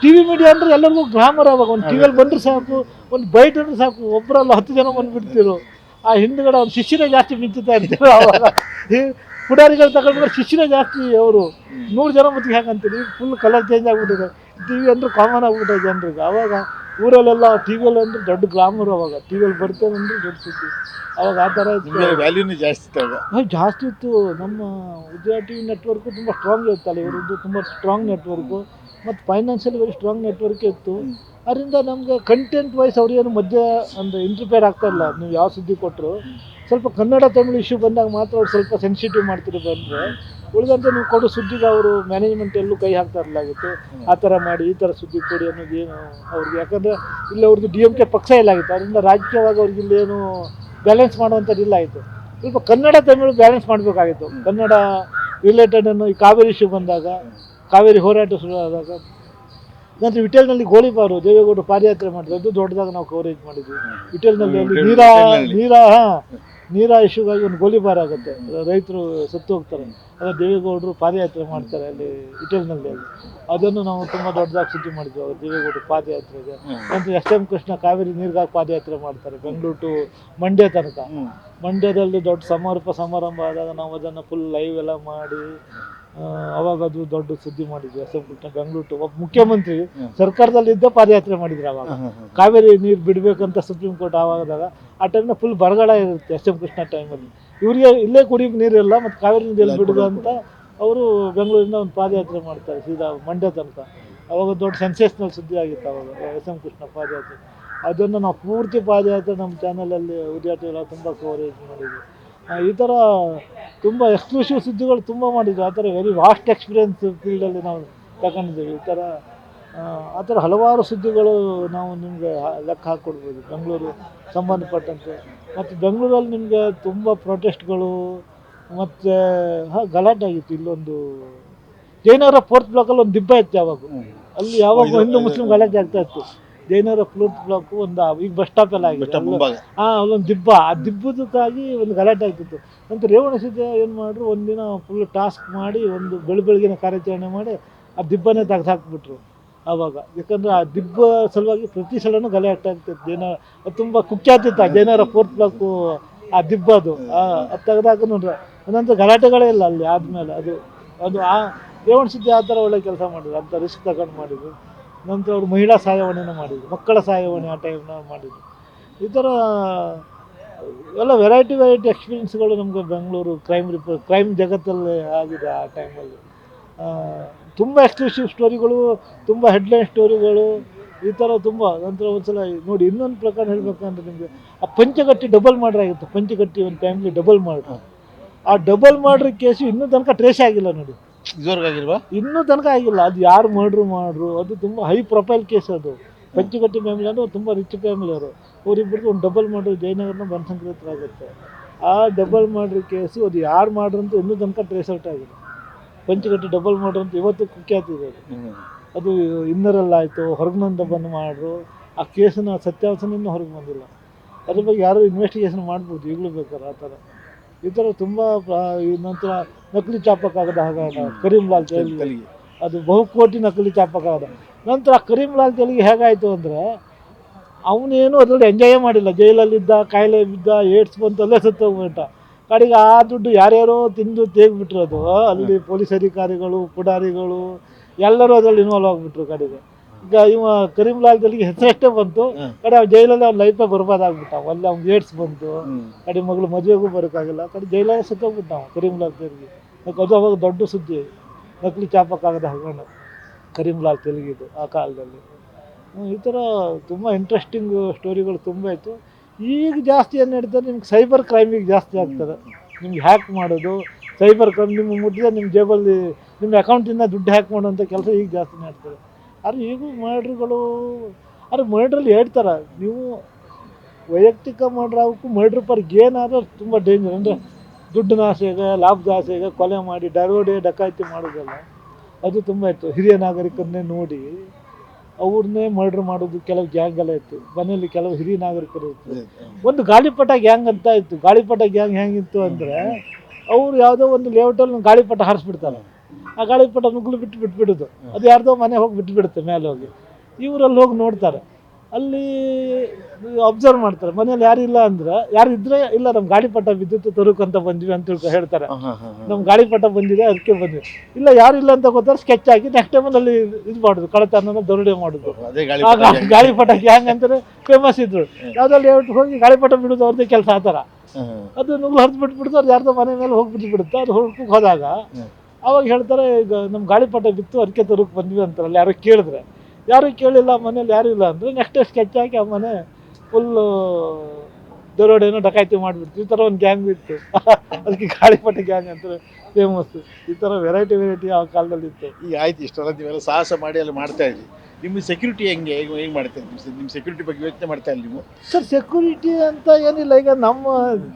TV ಮೀಡಿಯಾ ಅಂದರೆ ಎಲ್ಲರಿಗೂ ಗ್ರಾಮರ್. ಅವಾಗ ಒಂದು ಟಿವಿಯಲ್ಲಿ ಬಂದರೆ ಸಾಕು, ಒಂದು ಬೈಟ್ ಅಂದರೆ ಸಾಕು, ಒಬ್ಬರಲ್ಲ 10 ಜನ ಬಂದುಬಿಡ್ತಿರು. ಆ ಹಿಂದ್ಗಡೆ ಅವ್ರು ಶಿಷ್ಯರೇ ಜಾಸ್ತಿ ಮಿಂಚುತ್ತಾ ಇರ್ತಾರೆ. ಅವಾಗ ಈ ಪುಡಾರಿಗಳು ತಗೊಂಡ್ರೆ ಶಿಷ್ಯರೇ ಜಾಸ್ತಿ, ಅವರು 100 ಜನ ಮತ್ತಿಗೆ ಹಾಕಂತೀರಿ. ಫುಲ್ ಕಲರ್ ಚೇಂಜ್ ಆಗಿಬಿಟ್ಟಿದೆ. TV ಅಂದರೆ ಕಾಮನ್ ಆಗಿಬಿಟ್ಟಿದೆ ಜನರಿಗೆ. ಆವಾಗ ಊರಲ್ಲೆಲ್ಲ ಟಿವಿಯಲ್ಲಿ ಅಂದರೆ ದೊಡ್ಡ ಗ್ಲಾಮರು. ಅವಾಗ ಟಿವಿಯಲ್ಲಿ ಬರ್ತೇನೆ ಅಂದರೆ ದೊಡ್ಡ ಸುದ್ದಿ. ಅವಾಗ ಆ ಥರ ವ್ಯಾಲ್ಯೂನೇ ಜಾಸ್ತಿ ಇತ್ತು. ಜಾಸ್ತಿ ಇತ್ತು. ನಮ್ಮ ಉದಯ TV ನೆಟ್ವರ್ಕು ತುಂಬ ಸ್ಟ್ರಾಂಗ್ ಇತ್ತಲ್ಲ, ಇವರದ್ದು ತುಂಬ ಸ್ಟ್ರಾಂಗ್ ನೆಟ್ವರ್ಕು ಮತ್ತು ಫೈನಾನ್ಷಿಯಲಿ ವೆರಿ ಸ್ಟ್ರಾಂಗ್ ನೆಟ್ವರ್ಕ್ ಇತ್ತು. ಅದರಿಂದ ನಮಗೆ ಕಂಟೆಂಟ್ ವೈಸ್ ಅವ್ರೇನು ಮಧ್ಯೆ ಅಂದರೆ ಇಂಟರ್ಫಿಯರ್ ಆಗ್ತಾಯಿಲ್ಲ. ನೀವು ಯಾವ ಸುದ್ದಿ ಕೊಟ್ಟರು ಸ್ವಲ್ಪ ಕನ್ನಡ ತಮಿಳು ಇಶ್ಯೂ ಬಂದಾಗ ಮಾತ್ರ ಅವ್ರು ಸ್ವಲ್ಪ ಸೆನ್ಸಿಟಿವ್ ಮಾಡ್ತಿರೋ ಬಂದರೆ, ಉಳಿದಂತೆ ನೀವು ಕೊಡೋ ಸುದ್ದಿಗೆ ಅವರು ಮ್ಯಾನೇಜ್ಮೆಂಟ್ ಎಲ್ಲೂ ಕೈ ಹಾಕ್ತಾ ಇರಲಾಗಿತ್ತು. ಆ ಥರ ಮಾಡಿ ಈ ಥರ ಸುದ್ದಿ ಕೊಡಿ ಅನ್ನೋದು ಏನು ಅವ್ರಿಗೆ, ಯಾಕಂದರೆ ಇಲ್ಲಿ ಅವ್ರದ್ದು DMK ಪಕ್ಷ ಇಲ್ಲ ಆಗಿತ್ತು. ಅದರಿಂದ ರಾಜಕೀಯವಾಗಿ ಅವ್ರಿಗೆ ಇಲ್ಲೇನು ಬ್ಯಾಲೆನ್ಸ್ ಮಾಡುವಂಥದ್ದು ಇಲ್ಲ ಆಯಿತು. ಸ್ವಲ್ಪ ಕನ್ನಡ ತಮಿಳು ಬ್ಯಾಲೆನ್ಸ್ ಮಾಡಬೇಕಾಗಿತ್ತು. ಕನ್ನಡ ರಿಲೇಟೆಡ್ ಅನ್ನೋ ಈ ಕಾವೇರಿ ಇಶ್ಯೂ ಬಂದಾಗ, ಕಾವೇರಿ ಹೋರಾಟ ಶುರು ಆದಾಗ, ನಂತರ ವಿಠಲ್ನಲ್ಲಿ ಗೋಲಿಬಾರು ದೇವೇಗೌಡರು ಪಾದಯಾತ್ರೆ ಮಾಡಿದ್ರು, ಅದು ದೊಡ್ಡದಾಗ ನಾವು ಕವರೇಜ್ ಮಾಡಿದ್ವಿ. ವಿಠಲ್ನಲ್ಲಿ ಅಲ್ಲಿ ನೀರಾ ಇಶ್ಯೂಗಾಗಿ ಒಂದು ಗೋಲಿಬಾರ್ ಆಗುತ್ತೆ, ರೈತರು ಸತ್ತು ಹೋಗ್ತಾರೆ. ಅದ ದೇವೇಗೌಡರು ಪಾದಯಾತ್ರೆ ಮಾಡ್ತಾರೆ ಅಲ್ಲಿ ವಿಠಲ್ನಲ್ಲಿ. ಅಲ್ಲಿ ಅದನ್ನು ನಾವು ತುಂಬ ದೊಡ್ಡದಾಗಿ ಸುದ್ದಿ ಮಾಡಿದ್ವಿ ಅವರು ದೇವೇಗೌಡರು ಪಾದಯಾತ್ರೆಗೆ. ನಂತರ SM ಕೃಷ್ಣ ಕಾವೇರಿ ನೀರಿಗಾಗಿ ಪಾದಯಾತ್ರೆ ಮಾಡ್ತಾರೆ ಬೆಂಗಳೂರು ಟು ಮಂಡ್ಯ ತನಕ. ಮಂಡ್ಯದಲ್ಲಿ ದೊಡ್ಡ ಸಮಾರಂಭ ಆದಾಗ ನಾವು ಅದನ್ನು ಫುಲ್ ಲೈವ್ ಎಲ್ಲ ಮಾಡಿ ಅವಾಗ ಅದು ದೊಡ್ಡ ಸುದ್ದಿ ಮಾಡಿದ್ವಿ. SM ಕೃಷ್ಣ ಬೆಂಗಳೂರು ಟು ಒಬ್ಬ ಮುಖ್ಯಮಂತ್ರಿ ಸರ್ಕಾರದಲ್ಲಿದ್ದ ಪಾದಯಾತ್ರೆ ಮಾಡಿದ್ರು. ಅವಾಗ ಕಾವೇರಿ ನೀರು ಬಿಡಬೇಕಂತ ಸುಪ್ರೀಂ ಕೋರ್ಟ್ ಆವಾಗದಾಗ ಆ ಟೈಮ್ನ ಫುಲ್ ಬರಗಾಲ ಇರುತ್ತೆ SM ಕೃಷ್ಣ ಟೈಮಲ್ಲಿ. ಇವರಿಗೆ ಇಲ್ಲೇ ಕುಡಿಯೋಕೆ ನೀರಿಲ್ಲ ಮತ್ತು ಕಾವೇರಿ ನೀರು ಎಲ್ಲಿ ಬಿಡೋದು ಅಂತ ಅವರು ಬೆಂಗಳೂರಿಂದ ಒಂದು ಪಾದಯಾತ್ರೆ ಮಾಡ್ತಾರೆ ಸೀದಾ ಮಂಡ್ಯ ತನಕ. ಅವಾಗ ದೊಡ್ಡ ಸೆನ್ಸೇಷನಲ್ ಸುದ್ದಿ ಆಗಿತ್ತು ಅವಾಗ SM ಕೃಷ್ಣ ಪಾದಯಾತ್ರೆ. ಅದನ್ನು ನಾವು ಪೂರ್ತಿ ಪಾದಯಾತ್ರೆ ನಮ್ಮ ಚಾನಲಲ್ಲಿ ಉದಯ TV ಎಲ್ಲ ತುಂಬ ಕವರೇಜ್ ಮಾಡಿದ್ವಿ. ಈ ಥರ ತುಂಬ ಎಕ್ಸ್ಕ್ಲೂಸಿವ್ ಸುದ್ದಿಗಳು ತುಂಬ ಮಾಡಿದ್ವಿ. ಆ ಥರ ವೆರಿ ವಾಸ್ಟ್ ಎಕ್ಸ್ಪೀರಿಯನ್ಸ್ ಫೀಲ್ಡಲ್ಲಿ ನಾವು ತಗೊಂಡಿದ್ದೀವಿ. ಈ ಥರ ಆ ಥರ ಹಲವಾರು ಸುದ್ದಿಗಳು ನಾವು ನಿಮಗೆ ಲೆಕ್ಕ ಹಾಕ್ಕೊಡ್ಬೋದು ಬೆಂಗಳೂರು ಸಂಬಂಧಪಟ್ಟಂತೆ. ಮತ್ತು ಬೆಂಗಳೂರಲ್ಲಿ ನಿಮಗೆ ತುಂಬ ಪ್ರೊಟೆಸ್ಟ್ಗಳು ಮತ್ತು ಗಲಾಟೆ ಆಗಿತ್ತು. ಇಲ್ಲೊಂದು ಜಯನಗರ 4th ಬ್ಲಾಕಲ್ಲಿ ಒಂದು ದಿಬ್ಬ ಇತ್ತು ಯಾವಾಗ, ಅಲ್ಲಿ ಯಾವಾಗ ಹಿಂದೂ ಮುಸ್ಲಿಂ ಗಲಾಟೆ ಆಗ್ತಾ ಇತ್ತು. ಜಯನಗರ 4th ಬ್ಲಾಕು ಒಂದು ಈಗ ಬಸ್ ಸ್ಟಾಪ್ ಎಲ್ಲ ಆಗಿದೆ, ಅಲ್ಲೊಂದು ದಿಬ್ಬ, ಆ ದಿಬ್ಬದಕ್ಕಾಗಿ ಒಂದು ಗಲಾಟೆ ಆಗ್ತಿತ್ತು. ನಂತರ ರೇವಣ ಸಿದ್ದಯ್ಯ ಏನು ಮಾಡಿದ್ರು, ಒಂದಿನ ಫುಲ್ ಟಾಸ್ಕ್ ಮಾಡಿ ಒಂದು ಬೆಳಗಿನ ಕಾರ್ಯಾಚರಣೆ ಮಾಡಿ ಆ ದಿಬ್ಬನೇ ತೆಗೆದುಹಾಕ್ಬಿಟ್ರು ಆವಾಗ. ಯಾಕಂದರೆ ಆ ದಿಬ್ಬ ಸಲುವಾಗಿ ಪ್ರತಿ ಸಲನೂ ಗಲಾಟೆ ಆಗ್ತಿತ್ತು. ಜಯನಗರ ಅದು ತುಂಬ ಕುಖ್ಯಾತಿತ್ತು, ಆ ಜಯನಗರ 4th ಬ್ಲಾಕು ಆ ದಿಬ್ಬದು. ಅದು ತೆಗೆದಾಕ ನೋಡ್ರೆ ನಂತರ ಗಲಾಟೆಗಳೇ ಇಲ್ಲ ಅಲ್ಲಿ ಆದಮೇಲೆ. ಅದು ಆ ರೇವಣ ಸಿದ್ದಯ್ಯ ಆ ಥರ ಒಳ್ಳೆ ಕೆಲಸ ಮಾಡಿದ್ರು, ಅಂಥ ರಿಸ್ಕ್ ತಗೊಂಡು ಮಾಡಿದ್ರು. ನಂತರ ಅವರು ಮಹಿಳಾ ಸಹಾಯವಾಣಿನ ಮಾಡಿದರು, ಮಕ್ಕಳ ಸಹಾಯವಾಣಿ ಆ ಟೈಮ್ನ ಮಾಡಿದರು. ಈ ಥರ ಎಲ್ಲ ವೆರೈಟಿ ಎಕ್ಸ್ಪೀರಿಯನ್ಸ್ಗಳು ನಮಗೆ ಬೆಂಗಳೂರು ಕ್ರೈಮ್ ಜಗತ್ತಲ್ಲಿ ಆಗಿದೆ ಆ ಟೈಮಲ್ಲಿ. ತುಂಬ ಎಕ್ಸ್ಕ್ಲೂಸಿವ್ ಸ್ಟೋರಿಗಳು, ತುಂಬ ಹೆಡ್ಲೈನ್ ಸ್ಟೋರಿಗಳು, ಈ ಥರ ತುಂಬ. ನಂತರ ಒಂದ್ಸಲ ನೋಡಿ ಇನ್ನೊಂದು ಪ್ರಕಾರ ಹೇಳಬೇಕಂದ್ರೆ ನಿಮಗೆ ಆ ಪಂಚಗಟ್ಟಿ ಡಬಲ್ ಮರ್ಡರ್ ಆಗಿತ್ತು. ಪಂಚಗಟ್ಟಿ ಒಂದು ಫ್ಯಾಮಿಲಿ ಡಬಲ್ ಮರ್ಡರ್. ಆ ಡಬಲ್ ಮರ್ಡರ್ ಕೇಸು ಇನ್ನೂ ತನಕ ಟ್ರೇಸ್ ಆಗಿಲ್ಲ ನೋಡಿ, ಇದುವರೆಗಾಗಿಲ್ವಾ? ಇನ್ನೂ ತನಕ ಆಗಿಲ್ಲ. ಅದು ಯಾರು ಮಾಡ್ರು ಅದು ತುಂಬ ಹೈ ಪ್ರೊಫೈಲ್ ಕೇಸ್ ಅದು. ಪಂಚಗಟ್ಟಿ ಫ್ಯಾಮಿಲಿ ಅಂದರೆ ತುಂಬ ರಿಚ್ ಫ್ಯಾಮಿಲಿ ಅವರು. ಅವರಿಬ್ಬರದ್ದು ಒಂದು ಡಬಲ್ ಮರ್ಡರ್ ಜಯನಗರನ ಬನಶಂಕರಿ. ಆ ಡಬಲ್ ಮರ್ಡರ್ ಕೇಸು ಅದು ಯಾರು ಮಾಡ್ರು ಅಂತ ಇನ್ನೂ ತನಕ ಟ್ರೇಸ್ ಔಟ್ ಆಗಿದೆ. ಪಂಚಗಟ್ಟಿ ಡಬಲ್ ಮರ್ಡರ್ ಅಂತ ಇವತ್ತು ಕುಖ್ಯಾತಿ ಇದೆ ಅದು. ಇನ್ನರಲ್ಲಾಯಿತು, ಹೊರಗಿನಿಂದ ಬಂದು ಮಾಡ್ರು. ಆ ಕೇಸಿನ ಸತ್ಯಾಂಶನ ಇನ್ನೂ ಹೊರಗೆ ಬಂದಿಲ್ಲ. ಅದ್ರ ಬಗ್ಗೆ ಯಾರು ಇನ್ವೆಸ್ಟಿಗೇಷನ್ ಮಾಡ್ಬೋದು ಈಗಲೂ ಬೇಕಾದ್ರೆ. ಆ ಥರ ಈ ಥರ ತುಂಬ. ನಂತರ ನಕಲಿ ಚಾಪಕ್ಕಾಗದ ಹಗರಣ ಕರೀಂ ಲಾಲ್ ತೆಲಿಗೆ, ಅದು ಬಹುಕೋಟಿ ನಕಲಿ ಚಾಪಕ್ಕಾಗದ. ನಂತರ ಕರೀಂ ಲಾಲ್ ತೆಲಿಗೆ ಹೇಗಾಯಿತು ಅಂದರೆ ಅವನೇನು ಅದರಲ್ಲಿ ಎಂಜಾಯೇ ಮಾಡಿಲ್ಲ. ಜೈಲಲ್ಲಿದ್ದ, ಕಾಯಿಲೆ ಬಿದ್ದ, ಏಡ್ಸ್ ಬಂತು, ಅಲ್ಲೇ ಸತ್ತೋಗ್ಬಿಟ್ಟ. ಕಡೆಗೆ ಆ ದುಡ್ಡು ಯಾರ್ಯಾರೋ ತಿಂದು ತೇಗ್ಬಿಟ್ರು. ಅದು ಅಲ್ಲಿ ಪೊಲೀಸ್ ಅಧಿಕಾರಿಗಳು, ಪುಡಾರಿಗಳು ಎಲ್ಲರೂ ಅದರಲ್ಲಿ ಇನ್ವಾಲ್ವ್ ಆಗಿಬಿಟ್ರು. ಕಡೆಗೆ ಈಗ ಇವ ಕರೀಂ ಲಾಲ್ ತೆಲಿಗೆ ಹೆಸರಷ್ಟೇ ಬಂತು, ಕಡೆ ಅವ್ನು ಜೈಲಲ್ಲಿ ಅವ್ನ ಲೈಫೇ ಬರ್ಬಾದಾಗ್ಬಿಟ್ಟ. ಅಲ್ಲಿ ಅವ್ನಿಗೆ ಏಡ್ಸ್ ಬಂತು, ಕಡೆ ಮಗಳು ಮದುವೆಗೂ ಬರೋಕ್ಕಾಗಿಲ್ಲ, ಕಡೆ ಜೈಲಲ್ಲೇ ಸತ್ತೋಗ್ಬಿಟ್ಟ ಕರೀಂ ಲಾಲ್ ತೆಲಿಗೆ. ಅದು ಅವಾಗ ದೊಡ್ಡ ಸುದ್ದಿ, ನಕಲಿ ಚಾಪಕ್ಕಾಗದ ಹಗರಣ ಕರೀಂ ಲಾಲ್ ತೆಲಿಗಿದು ಆ ಕಾಲದಲ್ಲಿ. ಈ ಥರ ತುಂಬ ಇಂಟ್ರೆಸ್ಟಿಂಗ್ ಸ್ಟೋರಿಗಳು ತುಂಬ ಇತ್ತು. ಈಗ ಜಾಸ್ತಿ ಏನು ನಡೀತದೆ ನಿಮ್ಗೆ ಸೈಬರ್ ಕ್ರೈಮಿಗೆ ಜಾಸ್ತಿ ಆಗ್ತದೆ. ನಿಮ್ಗೆ ಹ್ಯಾಕ್ ಮಾಡೋದು, ಸೈಬರ್ ಕ್ರೈಮ್ ನಿಮ್ಮ ಮುಟ್ಟಿದ್ರೆ ನಿಮ್ಮ ಜೇಬಲ್ಲಿ ನಿಮ್ಮ ಅಕೌಂಟಿಂದ ದುಡ್ಡು ಹ್ಯಾಕ್ ಮಾಡುವಂಥ ಕೆಲಸ ಈಗ ಜಾಸ್ತಿ ಮಾಡ್ತಾರೆ. ಆದರೆ ಈಗೂ ಮರ್ಡ್ರ್ಗಳು, ಆದರೆ ಮರ್ಡ್ರಲ್ಲಿ ಹೇಳ್ತಾರೆ ನೀವು ವೈಯಕ್ತಿಕ ಮರ್ಡ್ರ್ ಆಗಕ್ಕೂ ಮರ್ಡ್ರ್ ಪರ್ ಗೇನ್ ಆದರೆ ತುಂಬ ಡೇಂಜರ್. ಅಂದರೆ ದುಡ್ಡಿನ ಆಸೆಗೆ, ಲಾಭದ ಆಸೆಗೆ ಕೊಲೆ ಮಾಡಿ ದರೋಡೆ ಡಕಾಯಿತಿ ಮಾಡೋದಲ್ಲ, ಅದು ತುಂಬ ಇತ್ತು. ಹಿರಿಯ ನಾಗರಿಕರನ್ನೇ ನೋಡಿ ಅವ್ರನ್ನೇ ಮರ್ಡ್ರ್ ಮಾಡೋದು ಕೆಲವು ಗ್ಯಾಂಗೆಲ್ಲ ಇತ್ತು. ಮನೆಯಲ್ಲಿ ಕೆಲವು ಹಿರಿಯ ನಾಗರಿಕರು ಇತ್ತು. ಒಂದು ಗಾಳಿಪಟ ಗ್ಯಾಂಗ್ ಅಂತ ಇತ್ತು. ಗಾಳಿಪಟ ಗ್ಯಾಂಗ್ ಹೆಂಗಿತ್ತು ಅಂದರೆ ಅವರು ಯಾವುದೋ ಒಂದು ಲೇಔಟಲ್ಲಿ ಗಾಳಿಪಟ ಹಾರಿಸ್ಬಿಡ್ತಾರೆ. ಆ ಗಾಳಿಪಟ ನುಗ್ಲು ಬಿಟ್ಬಿಡೋದು. ಅದು ಯಾರ್ದೋ ಮನೆ ಹೋಗಿ ಬಿಟ್ಬಿಡುತ್ತೆ ಮೇಲೆ ಹೋಗಿ. ಇವರಲ್ಲಿ ಹೋಗಿ ನೋಡ್ತಾರೆ, ಅಲ್ಲಿ ಅಬ್ಸರ್ವ್ ಮಾಡ್ತಾರೆ. ಮನೇಲಿ ಯಾರು ಇಲ್ಲ ಅಂದ್ರೆ, ಯಾರು ಇದ್ರೆ ಇಲ್ಲ ನಮ್ಮ ಗಾಳಿಪಟ ವಿದ್ಯುತ್ ತರೋಕ್ಕಂತ ಬಂದ್ವಿ ಅಂತ ಹೇಳ್ತಾರೆ. ನಮ್ಮ ಗಾಳಿಪಟ ಬಂದಿದೆ ಅದಕ್ಕೆ ಬಂದ್ವಿ. ಇಲ್ಲ ಯಾರು ಇಲ್ಲ ಅಂತ ಗೊತ್ತಾರೆ, ಸ್ಕೆಚ್ ಹಾಕಿ ನೆಕ್ಸ್ಟ್ ಟೈಮಲ್ಲಿ ಅಲ್ಲಿ ಇದು ಮಾಡೋದು, ಕಳ್ಳತನ ದರೋಡೆ ಮಾಡೋದು. ಗಾಳಿಪಟ ಗ್ಯಾಂಗ್ ಅಂತಾರೆ ಫೇಮಸ್ ಇದ್ರು. ಯಾವುದಲ್ಲಿ ಹೋಗಿ ಗಾಳಿಪಟ ಬಿಡೋದು ಅವ್ರದ್ದೇ ಕೆಲಸ. ಆ ಥರ ಅದು ನುಗ್ಲು ಹರಿದು ಬಿಟ್ಬಿಡ್ತು. ಅದು ಯಾರ್ದೋ ಮನೆ ಮೇಲೆ ಹೋಗಿ ಬಿಟ್ಬಿಡುತ್ತೆ. ಅದು ಹುಡುಕಕ್ಕೆ ಹೋದಾಗ ಅವಾಗ ಹೇಳ್ತಾರೆ, ಈಗ ನಮ್ಮ ಗಾಳಿಪಟ ಬಿತ್ತು ಅದಕ್ಕೆ ತರೋಕ್ಕೆ ಬಂದ್ವಿ ಅಂತಾರಲ್ಲ. ಯಾರು ಕೇಳಿದ್ರೆ, ಯಾರು ಕೇಳಿಲ್ಲ, ಮನೇಲಿ ಯಾರೂ ಇಲ್ಲ ಅಂದರೆ ನೆಕ್ಸ್ಟ್ ಸ್ಕೆಚ್ ಹಾಕಿ ಆ ಮನೆ ಫುಲ್ಲು ದರೋಡೆನೋ ಡಕಾಯಿತಿ ಮಾಡಿಬಿಡ್ತು. ಈ ಥರ ಒಂದು ಗ್ಯಾಂಗ್ ಇತ್ತು. ಅದಕ್ಕೆ ಗಾಳಿಪಟ ಗ್ಯಾಂಗ್ ಅಂತಾರೆ ಫೇಮಸ್. ಈ ಥರ ವೆರೈಟಿ ಆ ಕಾಲದಲ್ಲಿ ಇತ್ತು. ಈಗ ಆಯ್ತು, ಇಷ್ಟೆಲ್ಲ ನೀವೆಲ್ಲ ಸಾಹಸ ಮಾಡಿ ಅಲ್ಲಿ ಮಾಡ್ತಾ ಇದ್ರಿ. ನಿಮ್ಮ ಸೆಕ್ಯೂರಿಟಿ ಹೆಂಗೆ ಮಾಡ್ತಾ ಇದ್ರಿ? ನಿಮ್ಮ ಸೆಕ್ಯೂರಿಟಿ ಬಗ್ಗೆ ಯೋಚನೆ ಮಾಡ್ತಾ ಇಲ್ಲ ನೀವು? ಸರ್ ಸೆಕ್ಯೂರಿಟಿ ಅಂತ ಏನಿಲ್ಲ. ಈಗ ನಮ್ಮ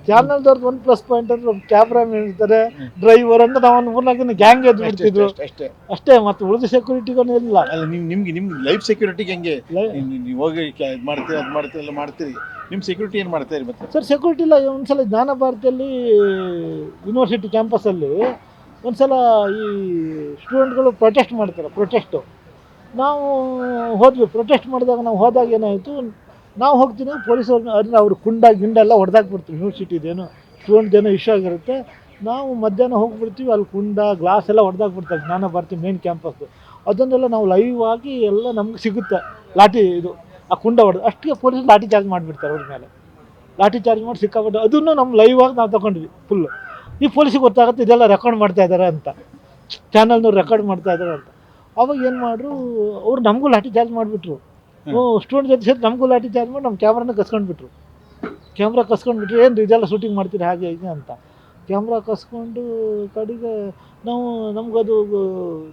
ಚಾನಲ್ದವ್ರದ್ದು ಒಂದು ಪ್ಲಸ್ ಪಾಯಿಂಟ್ ಅಂದ್ರೆ ಕ್ಯಾಮ್ರಾಮನ್ ಇರ್ತಾರೆ, ಡ್ರೈವರ್ ಅಂತ ನಾವು ಒಂದು 3-4 ದಿನ ಗ್ಯಾಂಗ್ ಎದ್ದು ಬಿಡ್ತಿದ್ರು ಅಷ್ಟೇ. ಮತ್ತು ಉಳಿದ ಸೆಕ್ಯೂರಿಟಿಗೂ ಇಲ್ಲ. ಅಲ್ಲ ನಿಮ್ಗೆ ಲೈಫ್ ಸೆಕ್ಯೂರಿಟಿಗೆ ಹೆಂಗೆ ನೀವು ಹೋಗಿ ಇದು ಮಾಡ್ತೀರಿ, ಅದು ಮಾಡ್ತೀರಿ, ಎಲ್ಲ ಮಾಡ್ತೀರಿ. ನಿಮ್ಮ ಸೆಕ್ಯೂರಿಟಿ ಏನು ಮಾಡ್ತಾ ಇರಿ ಮತ್ತೆ? ಸರ್ ಸೆಕ್ಯೂರಿಟಿ ಇಲ್ಲ. ಒಂದ್ಸಲ ಜ್ಞಾನ ಭಾರತಿಯಲ್ಲಿ ಯೂನಿವರ್ಸಿಟಿ ಕ್ಯಾಂಪಸ್ಸಲ್ಲಿ ಒಂದ್ಸಲ ಈ ಸ್ಟೂಡೆಂಟ್ಗಳು ಪ್ರೊಟೆಸ್ಟ್ ಮಾಡ್ತಾರೆ. ಪ್ರೊಟೆಸ್ಟು ನಾವು ಹೋದ್ವಿ. ಪ್ರೊಟೆಸ್ಟ್ ಮಾಡಿದಾಗ ನಾವು ಹೋದಾಗ ಏನಾಯಿತು, ನಾವು ಹೋಗ್ತೀನಿ, ಪೊಲೀಸರು ಅಂದರೆ ಅವರು ಗಿಂಡೆಲ್ಲ ಹೊಡೆದಾಕ್ಬಿಡ್ತೀವಿ. ಯೂನಿವರ್ಸಿಟಿದೇನು ಸ್ಟೂಡೆಂಟ್ದೇನೋ ಇಶ್ಯೂ ಆಗಿರುತ್ತೆ. ನಾವು ಮಧ್ಯಾಹ್ನ ಹೋಗ್ಬಿಡ್ತೀವಿ, ಅಲ್ಲಿ ಗ್ಲಾಸ್ ಎಲ್ಲ ಹೊಡೆದಾಕ್ಬಿಡ್ತಾರೆ. ಜ್ಞಾನ ಭಾರತಿ ಮೇನ್ ಕ್ಯಾಂಪಸ್ಸು. ಅದನ್ನೆಲ್ಲ ನಾವು ಲೈವ್ ಆಗಿ ಎಲ್ಲ ನಮ್ಗೆ ಸಿಗುತ್ತೆ. ಲಾಠಿ ಇದು ಆ ಹೊಡೆದು ಅಷ್ಟಿಗೆ ಪೊಲೀಸರು ಲಾಠಿ ಚಾರ್ಜ್ ಮಾಡಿಬಿಡ್ತಾರೆ ಅವ್ರ ಮೇಲೆ. ಲಾಠಿ ಚಾರ್ಜ್ ಮಾಡಿ ಸಿಕ್ಕಾಬಿಟ್ಟು ಅದನ್ನು ನಮ್ಮ ಲೈವ್ ಆಗಿ ನಾವು ತಗೊಂಡ್ವಿ ಫುಲ್ಲು. ಈ ಪೊಲೀಸಿಗೆ ಗೊತ್ತಾಗುತ್ತೆ ಇದೆಲ್ಲ ರೆಕಾರ್ಡ್ ಮಾಡ್ತಾ ಇದ್ದಾರೆ ಅಂತ, ಚಾನಲ್ನವ್ರು ರೆಕಾರ್ಡ್ ಮಾಡ್ತಾ ಇದ್ದಾರೆ ಅಂತ. ಅವಾಗ ಏನು ಮಾಡ್ರು, ಅವ್ರು ನಮಗೂ ಲಾಠಿ ಚಾರ್ಜ್ ಮಾಡಿಬಿಟ್ರು. ಸ್ಟೂಡೆಂಟ್ ಜೊತೆ ಸೇರಿ ನಮಗೂ ಲಾಠಿ ಚಾರ್ಜ್ ಮಾಡಿ ನಮ್ಮ ಕ್ಯಾಮ್ರಾನ ಕಸ್ಕೊಂಡ್ಬಿಟ್ರು. ಏನು ಇದೆಲ್ಲ ಶೂಟಿಂಗ್ ಮಾಡ್ತೀರಿ ಹಾಗೆ ಹೀಗೆ ಅಂತ. ಕ್ಯಾಮ್ರಾ ಕಸ್ಕೊಂಡು ಕಡೆಗೆ ನಮಗದು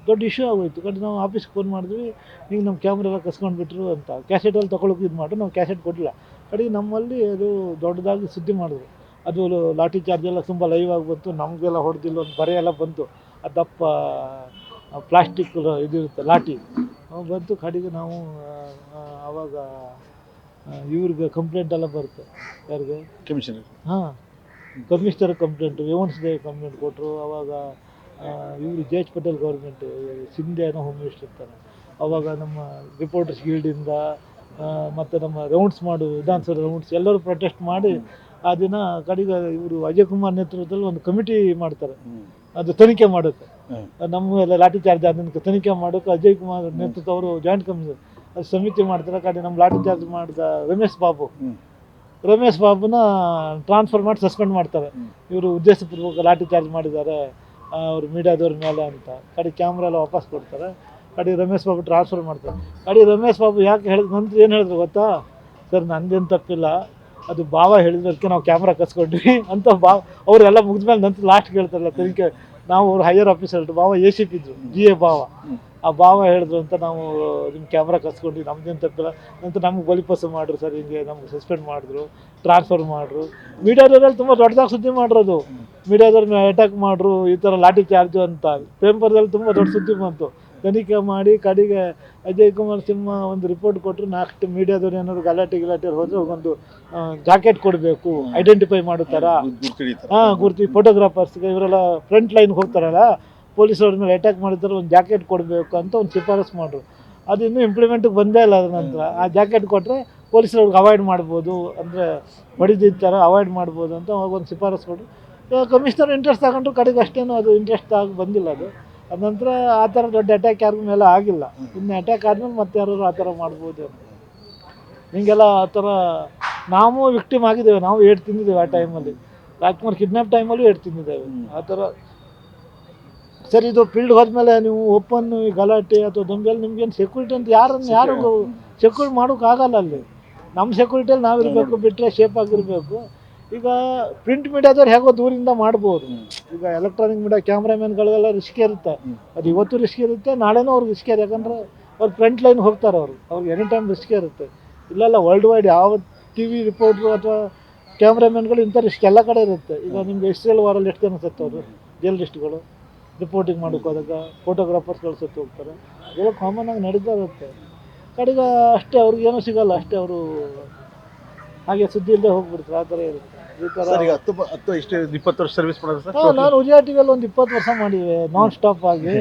ದೊಡ್ಡ ಇಶ್ಯೂ ಆಗೋಯ್ತು. ನಾವು ಆಫೀಸ್ಗೆ ಫೋನ್ ಮಾಡಿದ್ವಿ, ಈಗ ನಮ್ಮ ಕ್ಯಾಮ್ರಾ ಎಲ್ಲ ಕಸ್ಕೊಂಡ್ಬಿಟ್ರು ಅಂತ. ಕ್ಯಾಸೆಟಲ್ಲಿ ತೊಗೊಳಕ್ಕೆ ಇದು ಮಾಡಿದ್ರು, ನಾವು ಕ್ಯಾಸೆಟ್ ಕೊಡಲಿಲ್ಲ. ಕಡೆಗೆ ನಮ್ಮಲ್ಲಿ ಅದು ದೊಡ್ಡದಾಗಿ ಸುದ್ದಿ ಮಾಡಿದ್ರು. ಅದು ಲಾಠಿ ಚಾರ್ಜ್ ಎಲ್ಲ ತುಂಬ ಲೈವ್ ಆಗಿ ಬಂತು. ನಮಗೆಲ್ಲ ಹೊಡೆದಿಲ್ಲ, ಒಂದು ಬರೆ ಎಲ್ಲ ಬಂತು. ಅದಪ್ಪ ಪ್ಲಾಸ್ಟಿಕ್ ಇದಿರುತ್ತೆ ಲಾಠಿ ಬಂತು. ಕಡೆಗೆ ನಾವು ಆವಾಗ ಇವ್ರಿಗೆ ಕಂಪ್ಲೇಂಟ್ ಎಲ್ಲ ಬರುತ್ತೆ. ಯಾರಿಗೆ? ಕಮಿಷನರ್. ಕಮಿಷನರ್ ಕಂಪ್ಲೇಂಟು, ವೇವನ್ಸ್ಗೆ ಕಂಪ್ಲೇಂಟ್ ಕೊಟ್ಟರು. ಆವಾಗ ಇವರು J H Patel government, Shinde ಏನೋ ಹೋಮ್ ಮಿನಿಸ್ಟರ್ ಇರ್ತಾರೆ. ಆವಾಗ ನಮ್ಮ ರಿಪೋರ್ಟರ್ಸ್ ಗಿಲ್ಡಿಂದ ಮತ್ತು ನಮ್ಮ ರೌಂಡ್ಸ್ ವಿಧಾನಸೌಧ ರೌಂಡ್ಸ್ ಎಲ್ಲರೂ ಪ್ರೊಟೆಸ್ಟ್ ಮಾಡಿ ಆ ದಿನ ಕಡೆಗೆ ಇವರು ಅಜಯ್ ಕುಮಾರ್ ನೇತೃತ್ವದಲ್ಲಿ ಒಂದು ಕಮಿಟಿ ಮಾಡ್ತಾರೆ. ಅದು ತನಿಖೆ ಮಾಡೋಕ್ಕೆ, ನಮ್ಮ ಎಲ್ಲ ಲಾಠಿ ಚಾರ್ಜ್ ಆದ ತನಿಖೆ ಮಾಡೋಕ್ಕೆ ಅಜಯ್ ಕುಮಾರ್ ನೇತೃತ್ವ ಅವರು ಜಾಯಿಂಟ್ ಕಮಿಷನರ್ ಅದು ಸಮಿತಿ ಮಾಡ್ತಾರೆ. ಕಡೆ ನಮ್ಮ ಲಾಠಿ ಚಾರ್ಜ್ ಮಾಡಿದ ರಮೇಶ್ ಬಾಬುನ ಟ್ರಾನ್ಸ್ಫರ್ ಮಾಡಿ ಸಸ್ಪೆಂಡ್ ಮಾಡ್ತಾರೆ. ಇವರು ಉದ್ದೇಶಪೂರ್ವಕ ಲಾಠಿ ಚಾರ್ಜ್ ಮಾಡಿದ್ದಾರೆ ಅವರು ಮೀಡಿಯಾದವ್ರ ಮೇಲೆ ಅಂತ. ಕಡೆ ಕ್ಯಾಮ್ರಾ ಎಲ್ಲ ವಾಪಸ್ ಕೊಡ್ತಾರೆ. ಕಡೆ ರಮೇಶ್ ಬಾಬು ಟ್ರಾನ್ಸ್ಫರ್ ಮಾಡ್ತಾರೆ. ಕಡೆ ರಮೇಶ್ ಬಾಬು ಯಾಕೆ ಹೇಳಿದ್ರು ನಂತರ ಏನು ಹೇಳಿದ್ರು ಗೊತ್ತಾ? ಸರ್ ನಂದೇನು ತಪ್ಪಿಲ್ಲ, ಅದು ಭಾವ ಹೇಳಿದ್ರದಕ್ಕೆ ನಾವು ಕ್ಯಾಮ್ರಾ ಕಸ್ಕೊಂಡ್ವಿ ಅಂತ. ಅವರೆಲ್ಲ ಮುಗಿದ್ಮೇಲೆ ನಂತರ ಲಾಸ್ಟ್ ಹೇಳ್ತಾರಲ್ಲ ತನಿಖೆ, ನಾವು ಅವ್ರು ಹೈಯರ್ ಆಫೀಸರ್ ಭಾವ ACP ಇದ್ರು, GA ಭಾವ. ಆ ಭಾವ ಹೇಳಿದ್ರು ಅಂತ ನಾವು ನಿಮ್ಮ ಕ್ಯಾಮ್ರಾ ಕಸ್ಕೊಂಡ್ವಿ, ನಮ್ದೇನು ತಪ್ಪಿಲ್ಲ. ನಂತರ ನಮ್ಗೆ ಬಲಿಪಸು ಮಾಡಿದ್ರು ಸರ್, ಹಿಂಗೆ ನಮ್ಗೆ ಸಸ್ಪೆಂಡ್ ಮಾಡಿದ್ರು, ಟ್ರಾನ್ಸ್ಫರ್ ಮಾಡಿದ್ರು. ಮೀಡಿಯಾದವರಲ್ಲಿ ತುಂಬ ದೊಡ್ಡದಾಗಿ ಸುದ್ದಿ ಮಾಡಿರೋದು. ಮೀಡಿಯಾದವ್ರ ಮೇಲೆ ಅಟ್ಯಾಕ್ ಮಾಡಿದ್ರು, ಈ ಥರ ಲಾಠಿ ಚಾರ್ಜು ಅಂತ ಪೇಪರ್ದಲ್ಲಿ ತುಂಬ ದೊಡ್ಡ ಸುದ್ದಿ ಬಂತು. ತನಿಖೆ ಮಾಡಿ ಕಡೆಗೆ ಅಜಯ್ ಕುಮಾರ್ ಸಿಂಹ ಒಂದು ರಿಪೋರ್ಟ್ ಕೊಟ್ಟರು. ನಾಲ್ಕು ಮೀಡಿಯಾದವ್ರು ಏನಾದ್ರು ಗಲಾಟೆ ಹೋದರೆ ಒಂದು ಜಾಕೆಟ್ ಕೊಡಬೇಕು, ಐಡೆಂಟಿಫೈ ಮಾಡೋ ಥರ. ಗುರ್ತಿ ಫೋಟೋಗ್ರಾಫರ್ಸ್ಗೆ ಇವರೆಲ್ಲ ಫ್ರಂಟ್ ಲೈನ್ಗೆ ಹೋಗ್ತಾರಲ್ಲ, ಪೊಲೀಸವ್ರ ಮೇಲೆ ಅಟ್ಯಾಕ್ ಮಾಡಿದ್ದಾರೆ, ಒಂದು ಜಾಕೆಟ್ ಕೊಡಬೇಕು ಅಂತ ಒಂದು ಶಿಫಾರಸು ಮಾಡಿದ್ರು. ಅದು ಇನ್ನೂ ಇಂಪ್ಲಿಮೆಂಟಿಗೆ ಬಂದೇ ಇಲ್ಲ. ಅದ ನಂತರ ಆ ಜಾಕೆಟ್ ಕೊಟ್ಟರೆ ಪೊಲೀಸರವ್ರಿಗೆ ಅವಾಯ್ಡ್ ಮಾಡ್ಬೋದು, ಅಂದರೆ ಹೊಡಿದಿರ್ತಾರೆ ಅವಾಯ್ಡ್ ಮಾಡ್ಬೋದು ಅಂತ ಅವಾಗ ಒಂದು ಶಿಫಾರಸು ಕೊಟ್ಟರು. ಕಮಿಷನರ್ ಇಂಟ್ರೆಸ್ಟ್ ತಗೊಂಡ್ರು. ಕಡೆಗೆ ಅಷ್ಟೇನು ಅದು ಇಂಟ್ರೆಸ್ಟ್ ಆಗಿ ಬಂದಿಲ್ಲ ಅದು. ಅದ ನಂತರ ಆ ಥರ ದೊಡ್ಡ ಅಟ್ಯಾಕ್ ಯಾರ ಮೇಲೆ ಆಗಿಲ್ಲ. ಇನ್ನು ಅಟ್ಯಾಕ್ ಆದಮೇಲೆ ಮತ್ತೆ ಯಾರು ಆ ಥರ ಮಾಡ್ಬೋದು ಅಂತ ಹಿಂಗೆಲ್ಲ ಆ ಥರ ನಾವು ವಿಕ್ಟಿಮ್ ಆಗಿದ್ದೇವೆ. ನಾವು ಏಟು ತಿಂದಿದ್ದೇವೆ ಆ ಟೈಮಲ್ಲಿ. ರಾಜ್ಕುಮಾರ್ ಕಿಡ್ನಾಪ್ ಟೈಮಲ್ಲೂ ಏಟು ತಿಂದಿದ್ದೇವೆ ಆ ಥರ. ಸರ್ ಇದು ಫೀಲ್ಡ್ ಹೋದ್ಮೇಲೆ ನೀವು ಓಪನ್ ಗಲಾಟೆ ಅಥವಾ ದೊಂಬೆಯಲ್ಲಿ ನಿಮ್ಗೇನು ಸೆಕ್ಯೂರಿಟಿ ಅಂತ ಯಾರು ಸೆಕ್ಯೂರಿಟಿ ಮಾಡೋಕ್ಕಾಗಲ್ಲ. ಅಲ್ಲಿ ನಮ್ಮ ಸೆಕ್ಯೂರಿಟಿಯಲ್ಲಿ ನಾವಿರಬೇಕು, ಬಿಟ್ಟರೆ ಸೇಫ್ ಆಗಿರಬೇಕು. ಈಗ ಪ್ರಿಂಟ್ ಮೀಡಿಯಾದವ್ರು ಹೇಗೋ ದೂರಿಂದ ಮಾಡ್ಬೋದು. ಈಗ ಎಲೆಕ್ಟ್ರಾನಿಕ್ ಮೀಡಿಯಾ ಕ್ಯಾಮ್ರಾಮನ್ಗಳಿಗೆಲ್ಲ ರಿಸ್ಕ್ ಇರುತ್ತೆ. ಅದು ಇವತ್ತು ರಿಸ್ಕ್ ಇರುತ್ತೆ, ನಾಳೆನೂ ಅವ್ರಿಗೆ ರಿಸ್ಕ್ ಇರುತ್ತೆ. ಯಾಕಂದರೆ ಅವ್ರು ಫ್ರಂಟ್ ಲೈನ್ ಹೋಗ್ತಾರೆ, ಅವ್ರಿಗೆ ಎನಿ ಟೈಮ್ ರಿಸ್ಕ್ ಇರುತ್ತೆ. ಇಲ್ಲೆಲ್ಲ ವರ್ಲ್ಡ್ ವೈಡ್ ಯಾವ ಟಿ ವಿ ರಿಪೋರ್ಟ್ರು ಅಥವಾ ಕ್ಯಾಮ್ರಾಮನ್ಗಳು ಇಂಥ ರಿಸ್ಕ್ ಎಲ್ಲ ಕಡೆ ಇರುತ್ತೆ. ಈಗ ನಿಮ್ಗೆ ಇಸ್ರೇಲ್ ವಾರಲ್ಲಿ ಎಷ್ಟು ಜನ ಸತ್ತವರು ಜರ್ನಲಿಸ್ಟ್ಗಳು ರಿಪೋರ್ಟಿಂಗ್ ಮಾಡೋಕೆ ಹೋದಾಗ, ಫೋಟೋಗ್ರಾಫರ್ಸ್ಗಳು ಸತ್ತು ಹೋಗ್ತಾರೆ. ಇದೆಲ್ಲ ಕಾಮನ್ ಆಗಿ ನಡೀತಾ ಇರುತ್ತೆ. ಕಡೆಗೆ ಅಷ್ಟೇ ಅವ್ರಿಗೇನೂ ಸಿಗಲ್ಲ, ಅಷ್ಟೇ ಅವರು ಹಾಗೆ ಸುದ್ದಿ ಇಲ್ಲದೆ ಹೋಗ್ಬಿಡ್ತಾರೆ. ಆ ಥರ ಇರುತ್ತೆ ಈ ಥರ. ಸರ್ ಈಗ 20 ವರ್ಷ ಸರ್ವಿಸ್ ಮಾಡೋದು ಸರ್? ನಾನು ಉದಯ ಟಿವಿಯಲ್ಲಿ ಒಂದು 20 ವರ್ಷ ಮಾಡಿದ್ದೆ ನಾನ್ ಸ್ಟಾಪ್ ಆಗಿ.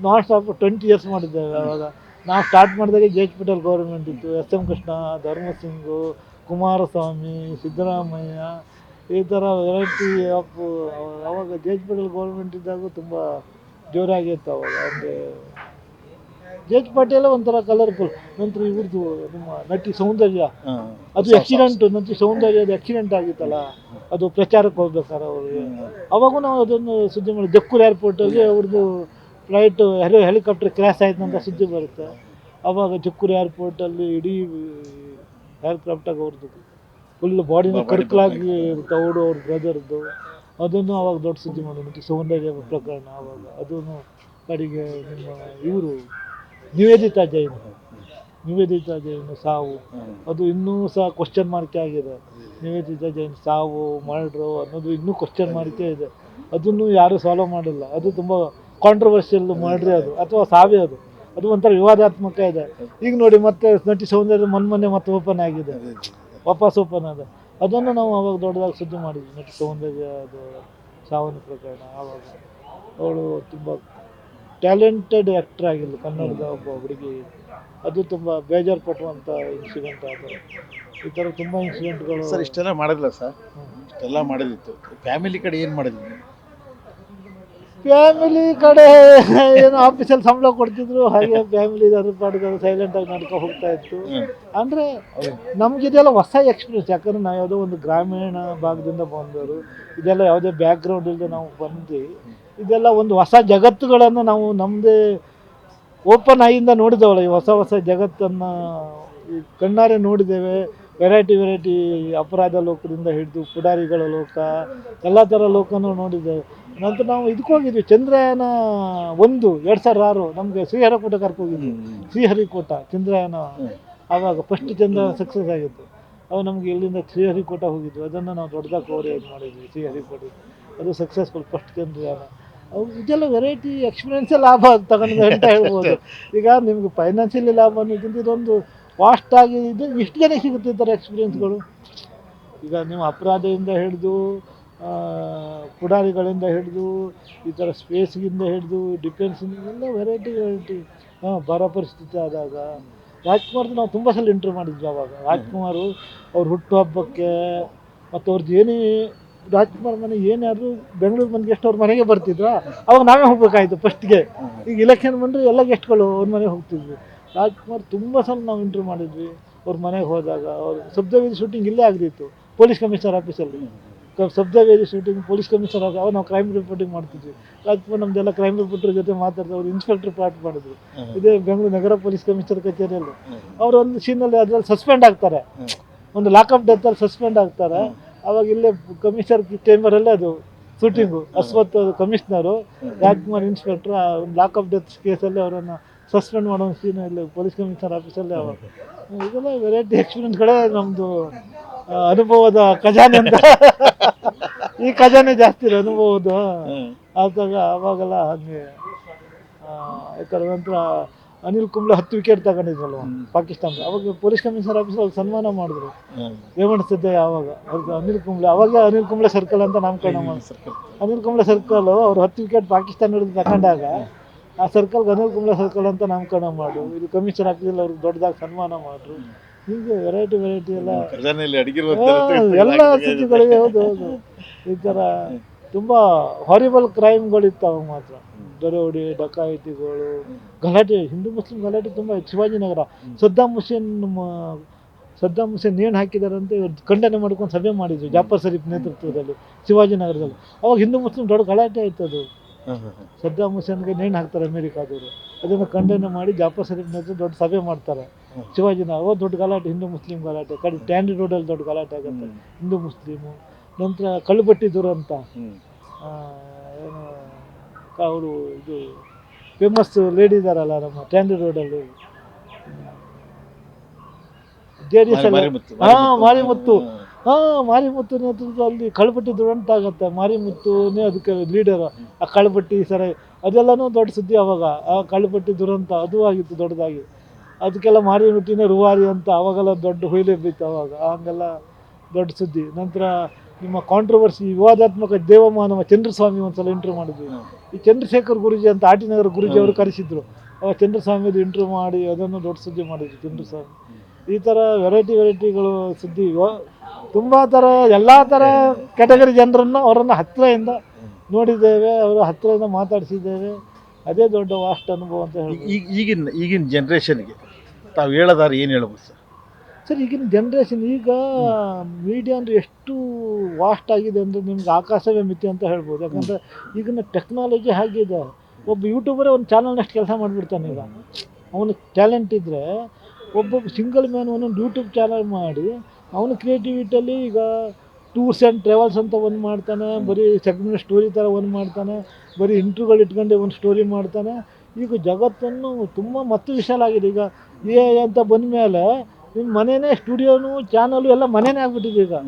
ನಾನ್ ಸ್ಟಾಪ್ 20 ಇಯರ್ಸ್ ಮಾಡಿದ್ದೇವೆ. ಅವಾಗ ನಾವು ಸ್ಟಾರ್ಟ್ ಮಾಡಿದಾಗ ಜೆ.ಎಚ್. ಪಟೇಲ್ ಗೌರ್ಮೆಂಟ್ ಇತ್ತು, ಎಸ್.ಎಂ. ಕೃಷ್ಣ, ಧರ್ಮಸಿಂಗು, ಕುಮಾರಸ್ವಾಮಿ, ಸಿದ್ದರಾಮಯ್ಯ, ಈ ಥರ ವೆರೈಟಿ ಆಫ್. ಅವಾಗ ಜೆ.ಎಚ್. ಪಟೇಲ್ ಗೌರ್ಮೆಂಟ್ ಇದ್ದಾಗ ತುಂಬ ಜೋರಾಗಿತ್ತು ಅವಾಗ. ಅಂದರೆ ಜೆ.ಎಚ್. ಪಟೇಲ್ ಒಂಥರ ಕಲರ್ಫುಲ್. ನಂತರ ಇವ್ರದ್ದು ನಮ್ಮ ನಟಿ ಸೌಂದರ್ಯ, ಅದು ಆಕ್ಸಿಡೆಂಟು, ನಟಿ ಸೌಂದರ್ಯದ ಆಕ್ಸಿಡೆಂಟ್ ಆಗಿತ್ತಲ್ಲ, ಅದು ಪ್ರಚಾರಕ್ಕೆ ಹೋಗ್ಬೇಕಾರೆ ಅವ್ರಿಗೆ. ಅವಾಗೂ ನಾವು ಅದನ್ನು ಸುದ್ದಿ ಮಾಡಿ ಜಕ್ಕೂರು ಏರ್ಪೋರ್ಟಲ್ಲಿ ಅವ್ರದ್ದು ಫ್ಲೈಟ್ ಹೆಲಿಕಾಪ್ಟರ್ ಕ್ರ್ಯಾಶ್ ಆಯ್ತು ಅಂತ ಸುದ್ದಿ ಬರುತ್ತೆ. ಅವಾಗ ಜಕ್ಕೂರು ಏರ್ಪೋರ್ಟಲ್ಲಿ ಇಡೀ ಏರ್ಕ್ರಾಫ್ಟಾಗಿ ಅವ್ರದ್ದು ಫುಲ್ ಬಾಡಿನ ಕರ್ಕಲಾಗಿ ತೌಡು ಅವ್ರ ಬ್ರದರ್ದು, ಅದನ್ನು ಅವಾಗ ದೊಡ್ಡ ಸುದ್ದಿ ಮಾಡಿ ನಟಿ ಸೌಂದರ್ಯ ಪ್ರಕರಣ. ಅವಾಗ ಅದೂ ಕಡೆಗೆ ನಿಮ್ಮ ಇವರು ನಿವೇದಿತಾ ಜೈನ್ ಸಾವು, ಅದು ಇನ್ನೂ ಸಹ ಕ್ವಶನ್ ಮಾರ್ಕೆ ಆಗಿದೆ. ನಿವೇದಿತಾ ಜೈನ್ ಸಾವು ಮರ್ಡ್ರು ಅನ್ನೋದು ಇನ್ನೂ ಕ್ವಶನ್ ಮಾರ್ಕೆ ಇದೆ. ಅದನ್ನು ಯಾರೂ ಸಾಲ್ವ್ ಮಾಡಿಲ್ಲ. ಅದು ತುಂಬ ಕಾಂಟ್ರವರ್ಷಿಯಲ್ ಮರ್ಡ್ರಿ ಅದು, ಅಥವಾ ಸಾವೇ ಅದು ಒಂಥರ ವಿವಾದಾತ್ಮಕ ಇದೆ. ಈಗ ನೋಡಿ ಮತ್ತೆ ನಟಿ ಸೌಂದರ್ಯ ಮೊನ್ನೆ ಮತ್ತೆ ಓಪನ್ ಆಗಿದೆ, ವಾಪಸ್ ಓಪನ್ ಆದ. ಅದನ್ನು ನಾವು ಅವಾಗ ದೊಡ್ಡದಾಗಿ ಸುದ್ದಿ ಮಾಡಿದ್ವಿ, ನಟಿ ಸೌಂದರ್ಯ ಅದು ಸಾವನ್ನ ಪ್ರಕರಣ. ಆವಾಗ ಅವಳು ತುಂಬ ಟ್ಯಾಲೆಂಟೆಡ್ ಆ್ಯಕ್ಟರ್ ಆಗಿಲ್ಲ, ಕನ್ನಡದ ಒಬ್ಬ ಹುಡುಗಿ. ಅದು ತುಂಬ ಬೇಜಾರು ಪಟ್ಟುವಂಥ ಇನ್ಸಿಡೆಂಟ್ ಆದರೆ. ಈ ಥರ ತುಂಬ ಇನ್ಸಿಡೆಂಟ್ಗಳು. ಸರ್ ಇಷ್ಟೆಲ್ಲ ಮಾಡಿದ್ಲ ಸರ್? ಇಷ್ಟೆಲ್ಲ ಮಾಡೋದಿತ್ತು, ಫ್ಯಾಮಿಲಿ ಕಡೆ ಏನು ಮಾಡಿದ್ವಿ? ಫ್ಯಾಮಿಲಿ ಕಡೆ ಏನೋ ಆಫೀಸಲ್ಲಿ ಸಂಬಳ ಕೊಡ್ತಿದ್ರು, ಹಾಗೆ ಫ್ಯಾಮಿಲಿ ಅದ್ರ ಪಾಡಿಗೆ ಸೈಲೆಂಟಾಗಿ ನಡ್ಕೊಂಡು ಹೋಗ್ತಾ ಇತ್ತು. ಅಂದರೆ ನಮಗಿದೆಲ್ಲ ಹೊಸ ಎಕ್ಸ್ಪೀರಿಯನ್ಸ್. ಯಾಕಂದರೆ ನಾವು ಯಾವುದೋ ಒಂದು ಗ್ರಾಮೀಣ ಭಾಗದಿಂದ ಬಂದವರು, ಇದೆಲ್ಲ ಯಾವುದೇ ಬ್ಯಾಕ್ಗ್ರೌಂಡ್ ಇಲ್ಲದೆ ನಾವು ಬಂದು ಇದೆಲ್ಲ ಒಂದು ಹೊಸ ಜಗತ್ತುಗಳನ್ನು ನಾವು ನಮ್ಮದೇ ಓಪನ್ ಐಯಿಂದ ನೋಡಿದವಲ್ಲ. ಈ ಹೊಸ ಜಗತ್ತನ್ನು ಈ ಕಣ್ಣಾರೆ ನೋಡಿದ್ದೇವೆ. ವೆರೈಟಿ ಅಪರಾಧ ಲೋಕದಿಂದ ಹಿಡಿದು ಪುಡಾರಿಗಳ ಲೋಕ, ಎಲ್ಲ ಥರ ಲೋಕನೂ ನೋಡಿದ್ದೇವೆ. ನಂತರ ನಾವು ಇದಕ್ಕೆ ಹೋಗಿದ್ವಿ, ಚಂದ್ರಯಾನ 1 2006 ನಮಗೆ ಶ್ರೀಹರಿಕೋಟ ಕರ್ಕೋಗಿದ್ವಿ. ಶ್ರೀಹರಿಕೋಟ ಚಂದ್ರಯಾನ ಆವಾಗ ಫಸ್ಟ್ ಚಂದ್ರಯಾನ ಸಕ್ಸಸ್ ಆಗಿತ್ತು. ಅವು ನಮಗೆ ಇಲ್ಲಿಂದ ಶ್ರೀಹರಿಕೋಟ ಹೋಗಿದ್ವಿ. ಅದನ್ನು ನಾವು ದೊಡ್ಡದಾಗಿ ಕವರೇಜ್ ಮಾಡಿದ್ವಿ. ಶ್ರೀಹರಿಕೋಟ ಅದು ಸಕ್ಸಸ್ಫುಲ್ ಫಸ್ಟ್ ಚಂದ್ರಯಾನ. ಅವು ಇದೆಲ್ಲ ವೆರೈಟಿ ಎಕ್ಸ್ಪೀರಿಯೆನ್ಸೇ ಲಾಭ ತಗೊಂಡು ಅಂತ ಹೇಳ್ಬೋದು. ಈಗ ನಿಮಗೆ ಫೈನಾನ್ಷಿಯಲಿ ಲಾಭ ಅನ್ನೋಕ್ಕಿಂತ ಇದೊಂದು ವಾಸ್ಟಾಗಿ ಇದು ಇಷ್ಟು ಜನ ಸಿಗುತ್ತೆ ಈ ಥರ ಎಕ್ಸ್ಪೀರಿಯೆನ್ಸ್ಗಳು. ಈಗ ನೀವು ಅಪರಾಧದಿಂದ ಹಿಡಿದು ಪುಡಾರಿಗಳಿಂದ ಹಿಡಿದು ಈ ಥರ ಸ್ಪೇಸ್ಗಿಂದ ಹಿಡಿದು ಡಿಫೆನ್ಸಿಂದ ಎಲ್ಲ ವೆರೈಟಿ. ಬರ ಪರಿಸ್ಥಿತಿ ಆದಾಗ ರಾಜ್ಕುಮಾರ್ದು ನಾವು ತುಂಬ ಸಲ ಇಂಟರ್ವ್ಯೂ ಮಾಡಿದ್ವಿ. ಅವಾಗ ರಾಜ್ಕುಮಾರು ಅವ್ರ ಹುಟ್ಟುಹಬ್ಬಕ್ಕೆ ಮತ್ತು ಅವ್ರದ್ದು ಏನೇ ರಾಜ್ಕುಮಾರ್ ಮನೆ ಏನಾದರೂ ಬೆಂಗಳೂರು ಬಂದು ಗೆಸ್ಟ್ ಅವ್ರ ಮನೆಗೆ ಬರ್ತಿದ್ರು. ಅವಾಗ ನಾವೇ ಹೋಗ್ಬೇಕಾಯ್ತು ಫಸ್ಟ್ಗೆ. ಈಗ ಇಲೆಕ್ಷನ್ ಬಂದರೆ ಎಲ್ಲ ಗೆಸ್ಟ್ಗಳು ಅವ್ರ ಮನೆಗೆ ಹೋಗ್ತಿದ್ವಿ. ರಾಜ್ಕುಮಾರ್ ತುಂಬ ಸಲ ನಾವು ಇಂಟರ್ವ್ಯೂ ಮಾಡಿದ್ವಿ. ಅವ್ರ ಮನೆಗೆ ಹೋದಾಗ ಅವ್ರು ಶಬ್ದವೇದಿ ಶೂಟಿಂಗ್ ಇಲ್ಲೇ ಆಗಿತ್ತು, ಪೊಲೀಸ್ ಕಮಿಷನರ್ ಆಫೀಸಲ್ಲಿ. ಶಬ್ದವೇದಿ ಶೂಟಿಂಗ್ ಪೊಲೀಸ್ ಕಮಿಷನರ್ ಆಫೀಸ್. ಅವಾಗ ನಾವು ಕ್ರೈಮ್ ರಿಪೋರ್ಟಿಂಗ್ ಮಾಡ್ತಿದ್ವಿ. ರಾಜ್ಕುಮಾರ್ ನಮ್ಮದೆಲ್ಲ ಕ್ರೈಮ್ ರಿಪೋರ್ಟರ್ ಜೊತೆ ಮಾತಾಡ್ತಾರೆ. ಅವ್ರು ಇನ್ಸ್ಪೆಕ್ಟರ್ ಪಾರ್ಟ್ ಮಾಡಿದ್ರು. ಇದೇ ಬೆಂಗಳೂರು ನಗರ ಪೊಲೀಸ್ ಕಮಿಷನರ್ ಕಚೇರಿಯಲ್ಲಿ. ಅವರು ಒಂದು ಸೀನಲ್ಲಿ ಅದರಲ್ಲಿ ಸಸ್ಪೆಂಡ್ ಆಗ್ತಾರೆ, ಒಂದು ಲಾಕಪ್ ಡೆತ್ತಲ್ಲಿ ಸಸ್ಪೆಂಡ್ ಆಗ್ತಾರೆ. ಅವಾಗ ಇಲ್ಲೇ ಕಮಿಷನರ್ ಚೇಂಬರಲ್ಲೇ ಅದು shooting. Ashwath commissioner, Rajkumar inspector. ಒಂದು ಲಾಕಪ್ ಡೆತ್ ಕೇಸಲ್ಲಿ ಅವರನ್ನು ಸಸ್ಪೆಂಡ್ ಮಾಡೋ ಸೀನ್ ಇಲ್ಲಿ ಪೊಲೀಸ್ ಕಮಿಷನರ್ ಆಫೀಸಲ್ಲೇ. ಅವಾಗ ಇದೆಲ್ಲ ವೆರೈಟಿ ಎಕ್ಸ್ಪೀರಿಯನ್ಸ್ಗಳೇ ನಮ್ಮದು ಅನುಭವದ ಖಜಾನೆ ಅಂತ. ಈ ಖಜಾನೆ ಜಾಸ್ತಿ ಇದೆ ಅನುಭವದ. ಆದಾಗ ಅವಾಗೆಲ್ಲ ಹಾಗೆ ಈ ಥರ. ನಂತರ ಅನಿಲ್ ಕುಂಬ್ಳೆ 10 ವಿಕೆಟ್ ತಗೊಂಡಿದ್ರಲ್ವ ಪಾಕಿಸ್ತಾನ. ಅವಾಗ ಪೊಲೀಸ್ ಕಮಿಷನರ್ ಆಫೀಸಲ್ಲಿ ಸನ್ಮಾನ ಮಾಡಿದ್ರು ರೇವಣ್ಣ ಸಿದ್ದಯ್ಯ. ಆವಾಗ ಅವ್ರಿಗೆ ಅನಿಲ್ ಕುಂಬ್ಳೆ, ಅವಾಗ ಅನಿಲ್ ಕುಂಬ್ಳೆ ಸರ್ಕಲ್ ಅಂತ ನಾಮಕರಣ ಮಾಡಿದ್ರು. ಅನಿಲ್ ಕುಂಬ್ಳೆ ಸರ್ಕಲ್ ಅವ್ರು 10 ವಿಕೆಟ್ ಪಾಕಿಸ್ತಾನ ಹಿಡಿದು ತಗೊಂಡಾಗ ಆ ಸರ್ಕಲ್ಗೆ ಅನಿಲ್ ಕುಂಬ್ಳೆ ಸರ್ಕಲ್ ಅಂತ ನಾಮಕರಣ ಮಾಡು. ಇದು ಕಮಿಷನರ್ ಆಫೀಸಲ್ಲಿ ಅವ್ರಿಗೆ ದೊಡ್ಡದಾಗಿ ಸನ್ಮಾನ ಮಾಡಿದ್ರು. ಹೀಗೆ ವೆರೈಟಿ ಎಲ್ಲ ಎಲ್ಲ ಸ್ಥಿತಿಗಳಿಗೆ. ಹೌದು. ಈ ಥರ ತುಂಬ ಹಾರಿಬಲ್ ಕ್ರೈಮ್ಗಳಿತ್ತು ಅವಾಗ ಮಾತ್ರ. ದರೋಡೆ, ಡಕಾಯಿತಿಗಳು, ಗಲಾಟೆ, ಹಿಂದೂ ಮುಸ್ಲಿಂ ಗಲಾಟೆ ತುಂಬ ಇತ್ತು. ಶಿವಾಜಿನಗರ ಸದ್ದಾಂ ಹುಸೇನ್ ನೇಣು ಹಾಕಿದಾರಂತೆ ಇವ್ರು ಖಂಡನೆ ಮಾಡ್ಕೊಂಡು ಸಭೆ ಮಾಡಿದ್ರು ಜಾಫರ್ ಶರೀಫ್ ನೇತೃತ್ವದಲ್ಲಿ ಶಿವಾಜಿನಗರದಲ್ಲಿ. ಅವಾಗ ಹಿಂದೂ ಮುಸ್ಲಿಂ ದೊಡ್ಡ ಗಲಾಟೆ ಆಯ್ತು. ಅದು ಸದ್ದಾಂ ಹುಸೇನ್ಗೆ ನೇಣು ಹಾಕ್ತಾರೆ ಅಮೇರಿಕಾದವರು. ಅದನ್ನು ಖಂಡನೆ ಮಾಡಿ ಜಾಫರ್ ಶರೀಫ್ ನೇತೃತ್ವ ದೊಡ್ಡ ಸಭೆ ಮಾಡ್ತಾರೆ. ಶಿವಾಜಿನಗರ ದೊಡ್ಡ ಗಲಾಟೆ, ಹಿಂದೂ ಮುಸ್ಲಿಂ ಗಲಾಟೆ, ಕಡೆ ಟ್ಯಾಂಡಿ ರೋಡಲ್ಲಿ ದೊಡ್ಡ ಗಲಾಟೆ ಆಗುತ್ತೆ, ಹಿಂದೂ ಮುಸ್ಲಿಮು. ನಂತರ ಕಳ್ಳುಬಟ್ಟಿ ದುರಂತ, ಏನು ಅವರು ಇದು ಫೇಮಸ್ ಲೇಡಿ ಇದ್ದಾರಲ್ಲ ನಮ್ಮ ಟ್ಯಾಂಡಿ ರೋಡಲ್ಲಿ, J D S Marimuthu, Marimuthu ನೇತೃತ್ವದಲ್ಲಿ ಕಳ್ಳುಬಟ್ಟಿ ದುರಂತ ಆಗುತ್ತೆ. ಮಾರಿಮುತ್ತುನೇ ಅದಕ್ಕೆ ಲೀಡರು. ಆ ಕಳ್ಳುಬಟ್ಟಿ ಸರ ಅದೆಲ್ಲನೂ ದೊಡ್ಡ ಸುದ್ದಿ ಅವಾಗ. ಆ ಕಳ್ಳುಬಟ್ಟಿ ದುರಂತ ಅದು ಆಗಿತ್ತು ದೊಡ್ಡದಾಗಿ. ಅದಕ್ಕೆಲ್ಲ ಮಾರಿಮುಟ್ಟಿನೇ ರೂವಾರಿ ಅಂತ ಅವಾಗೆಲ್ಲ ದೊಡ್ಡ ಹುಯಿಲೆ ಬಿತ್ತು ಅವಾಗ, ಹಂಗೆಲ್ಲ ದೊಡ್ಡ ಸುದ್ದಿ. ನಂತರ ನಿಮ್ಮ ಕಾಂಟ್ರವರ್ಸಿ ವಿವಾದಾತ್ಮಕ ದೇವಮಾನವ ಚಂದ್ರಸ್ವಾಮಿ ಒಂದ್ಸಲ ಇಂಟರ್ವ್ಯೂ ಮಾಡಿದ್ವಿ. ಈ ಚಂದ್ರಶೇಖರ್ ಗುರೂಜಿ ಅಂತ ಆಟಿನಗರ ಗುರೂಜಿ ಅವರು ಕರೆಸಿದ್ರು. ಅವಾಗ ಚಂದ್ರಸ್ವಾಮಿದು ಇಂಟರ್ವ್ಯೂ ಮಾಡಿ ಅದನ್ನು ದೊಡ್ಡ ಸುದ್ದಿ ಮಾಡಿದ್ರು ಚಂದ್ರಸ್ವಾಮಿ. ಈ ಥರ ವೆರೈಟಿಗಳು ಸುದ್ದಿ ತುಂಬ ಥರ ಎಲ್ಲ ಥರ ಕ್ಯಾಟಗರಿ ಜನರನ್ನು ಅವರನ್ನು ಹತ್ತಿರದಿಂದ ನೋಡಿದ್ದೇವೆ, ಅವರ ಹತ್ತಿರದಿಂದ ಮಾತಾಡಿಸಿದ್ದೇವೆ. ಅದೇ ದೊಡ್ಡ ವಾಸ್ಟ್ ಅನುಭವ ಅಂತ ಹೇಳ್ಬೋದು. ಈಗಿನ ಜನ್ರೇಷನ್ಗೆ ತಾವು ಹೇಳೋದಾದ್ರೆ ಏನು ಹೇಳ್ಬೋದು ಸರ್? ಸರ್, ಈಗಿನ ಜನ್ರೇಷನ್ ಈಗ ಮೀಡಿಯಾ ಅಂದರೆ ಎಷ್ಟು ವಾಸ್ಟ್ ಆಗಿದೆ ಅಂದರೆ ನಿಮ್ಗೆ ಆಕಾಶವೇ ಮಿತಿ ಅಂತ ಹೇಳ್ಬೋದು. ಯಾಕಂದರೆ ಈಗಿನ ಟೆಕ್ನಾಲಜಿ ಹಾಗಿದೆ. ಒಬ್ಬ ಯೂಟ್ಯೂಬರೇ ಒಂದು ಚಾನಲ್ನಷ್ಟು ಕೆಲಸ ಮಾಡಿಬಿಡ್ತಾನೆ. ಈಗ ಅವನಿಗೆ ಟ್ಯಾಲೆಂಟ್ ಇದ್ದರೆ ಒಬ್ಬೊಬ್ಬ ಸಿಂಗಲ್ ಮ್ಯಾನ್ ಒಂದೊಂದು ಯೂಟ್ಯೂಬ್ ಚಾನಲ್ ಮಾಡಿ ಅವನು ಕ್ರಿಯೇಟಿವಿಟಿಯಲ್ಲಿ ಈಗ ಟೂರ್ಸ್ ಆ್ಯಂಡ್ ಟ್ರಾವೆಲ್ಸ್ ಅಂತ ಒಂದು ಮಾಡ್ತಾನೆ, ಬರೀ ಸೆಗ್ಮೆಂಟ್ ಸ್ಟೋರಿ ಥರ ಒಂದು ಮಾಡ್ತಾನೆ, ಬರೀ ಇಂಟ್ರ್ಯೂಗಳು ಇಟ್ಕೊಂಡೆ ಒಂದು ಸ್ಟೋರಿ ಮಾಡ್ತಾನೆ. ಈಗ ಜಗತ್ತನ್ನು ತುಂಬ ಮತ್ತು ವಿಶಾಲ ಆಗಿದೆ. ಈಗ ಅಂತ ಬಂದ ಮೇಲೆ ನಿಮ್ಮ ಮನೆಯೇ ಸ್ಟುಡಿಯೋನು ಚಾನಲು ಎಲ್ಲ ಮನೆಯೇ ಆಗಿಬಿಟ್ಟಿದೆ.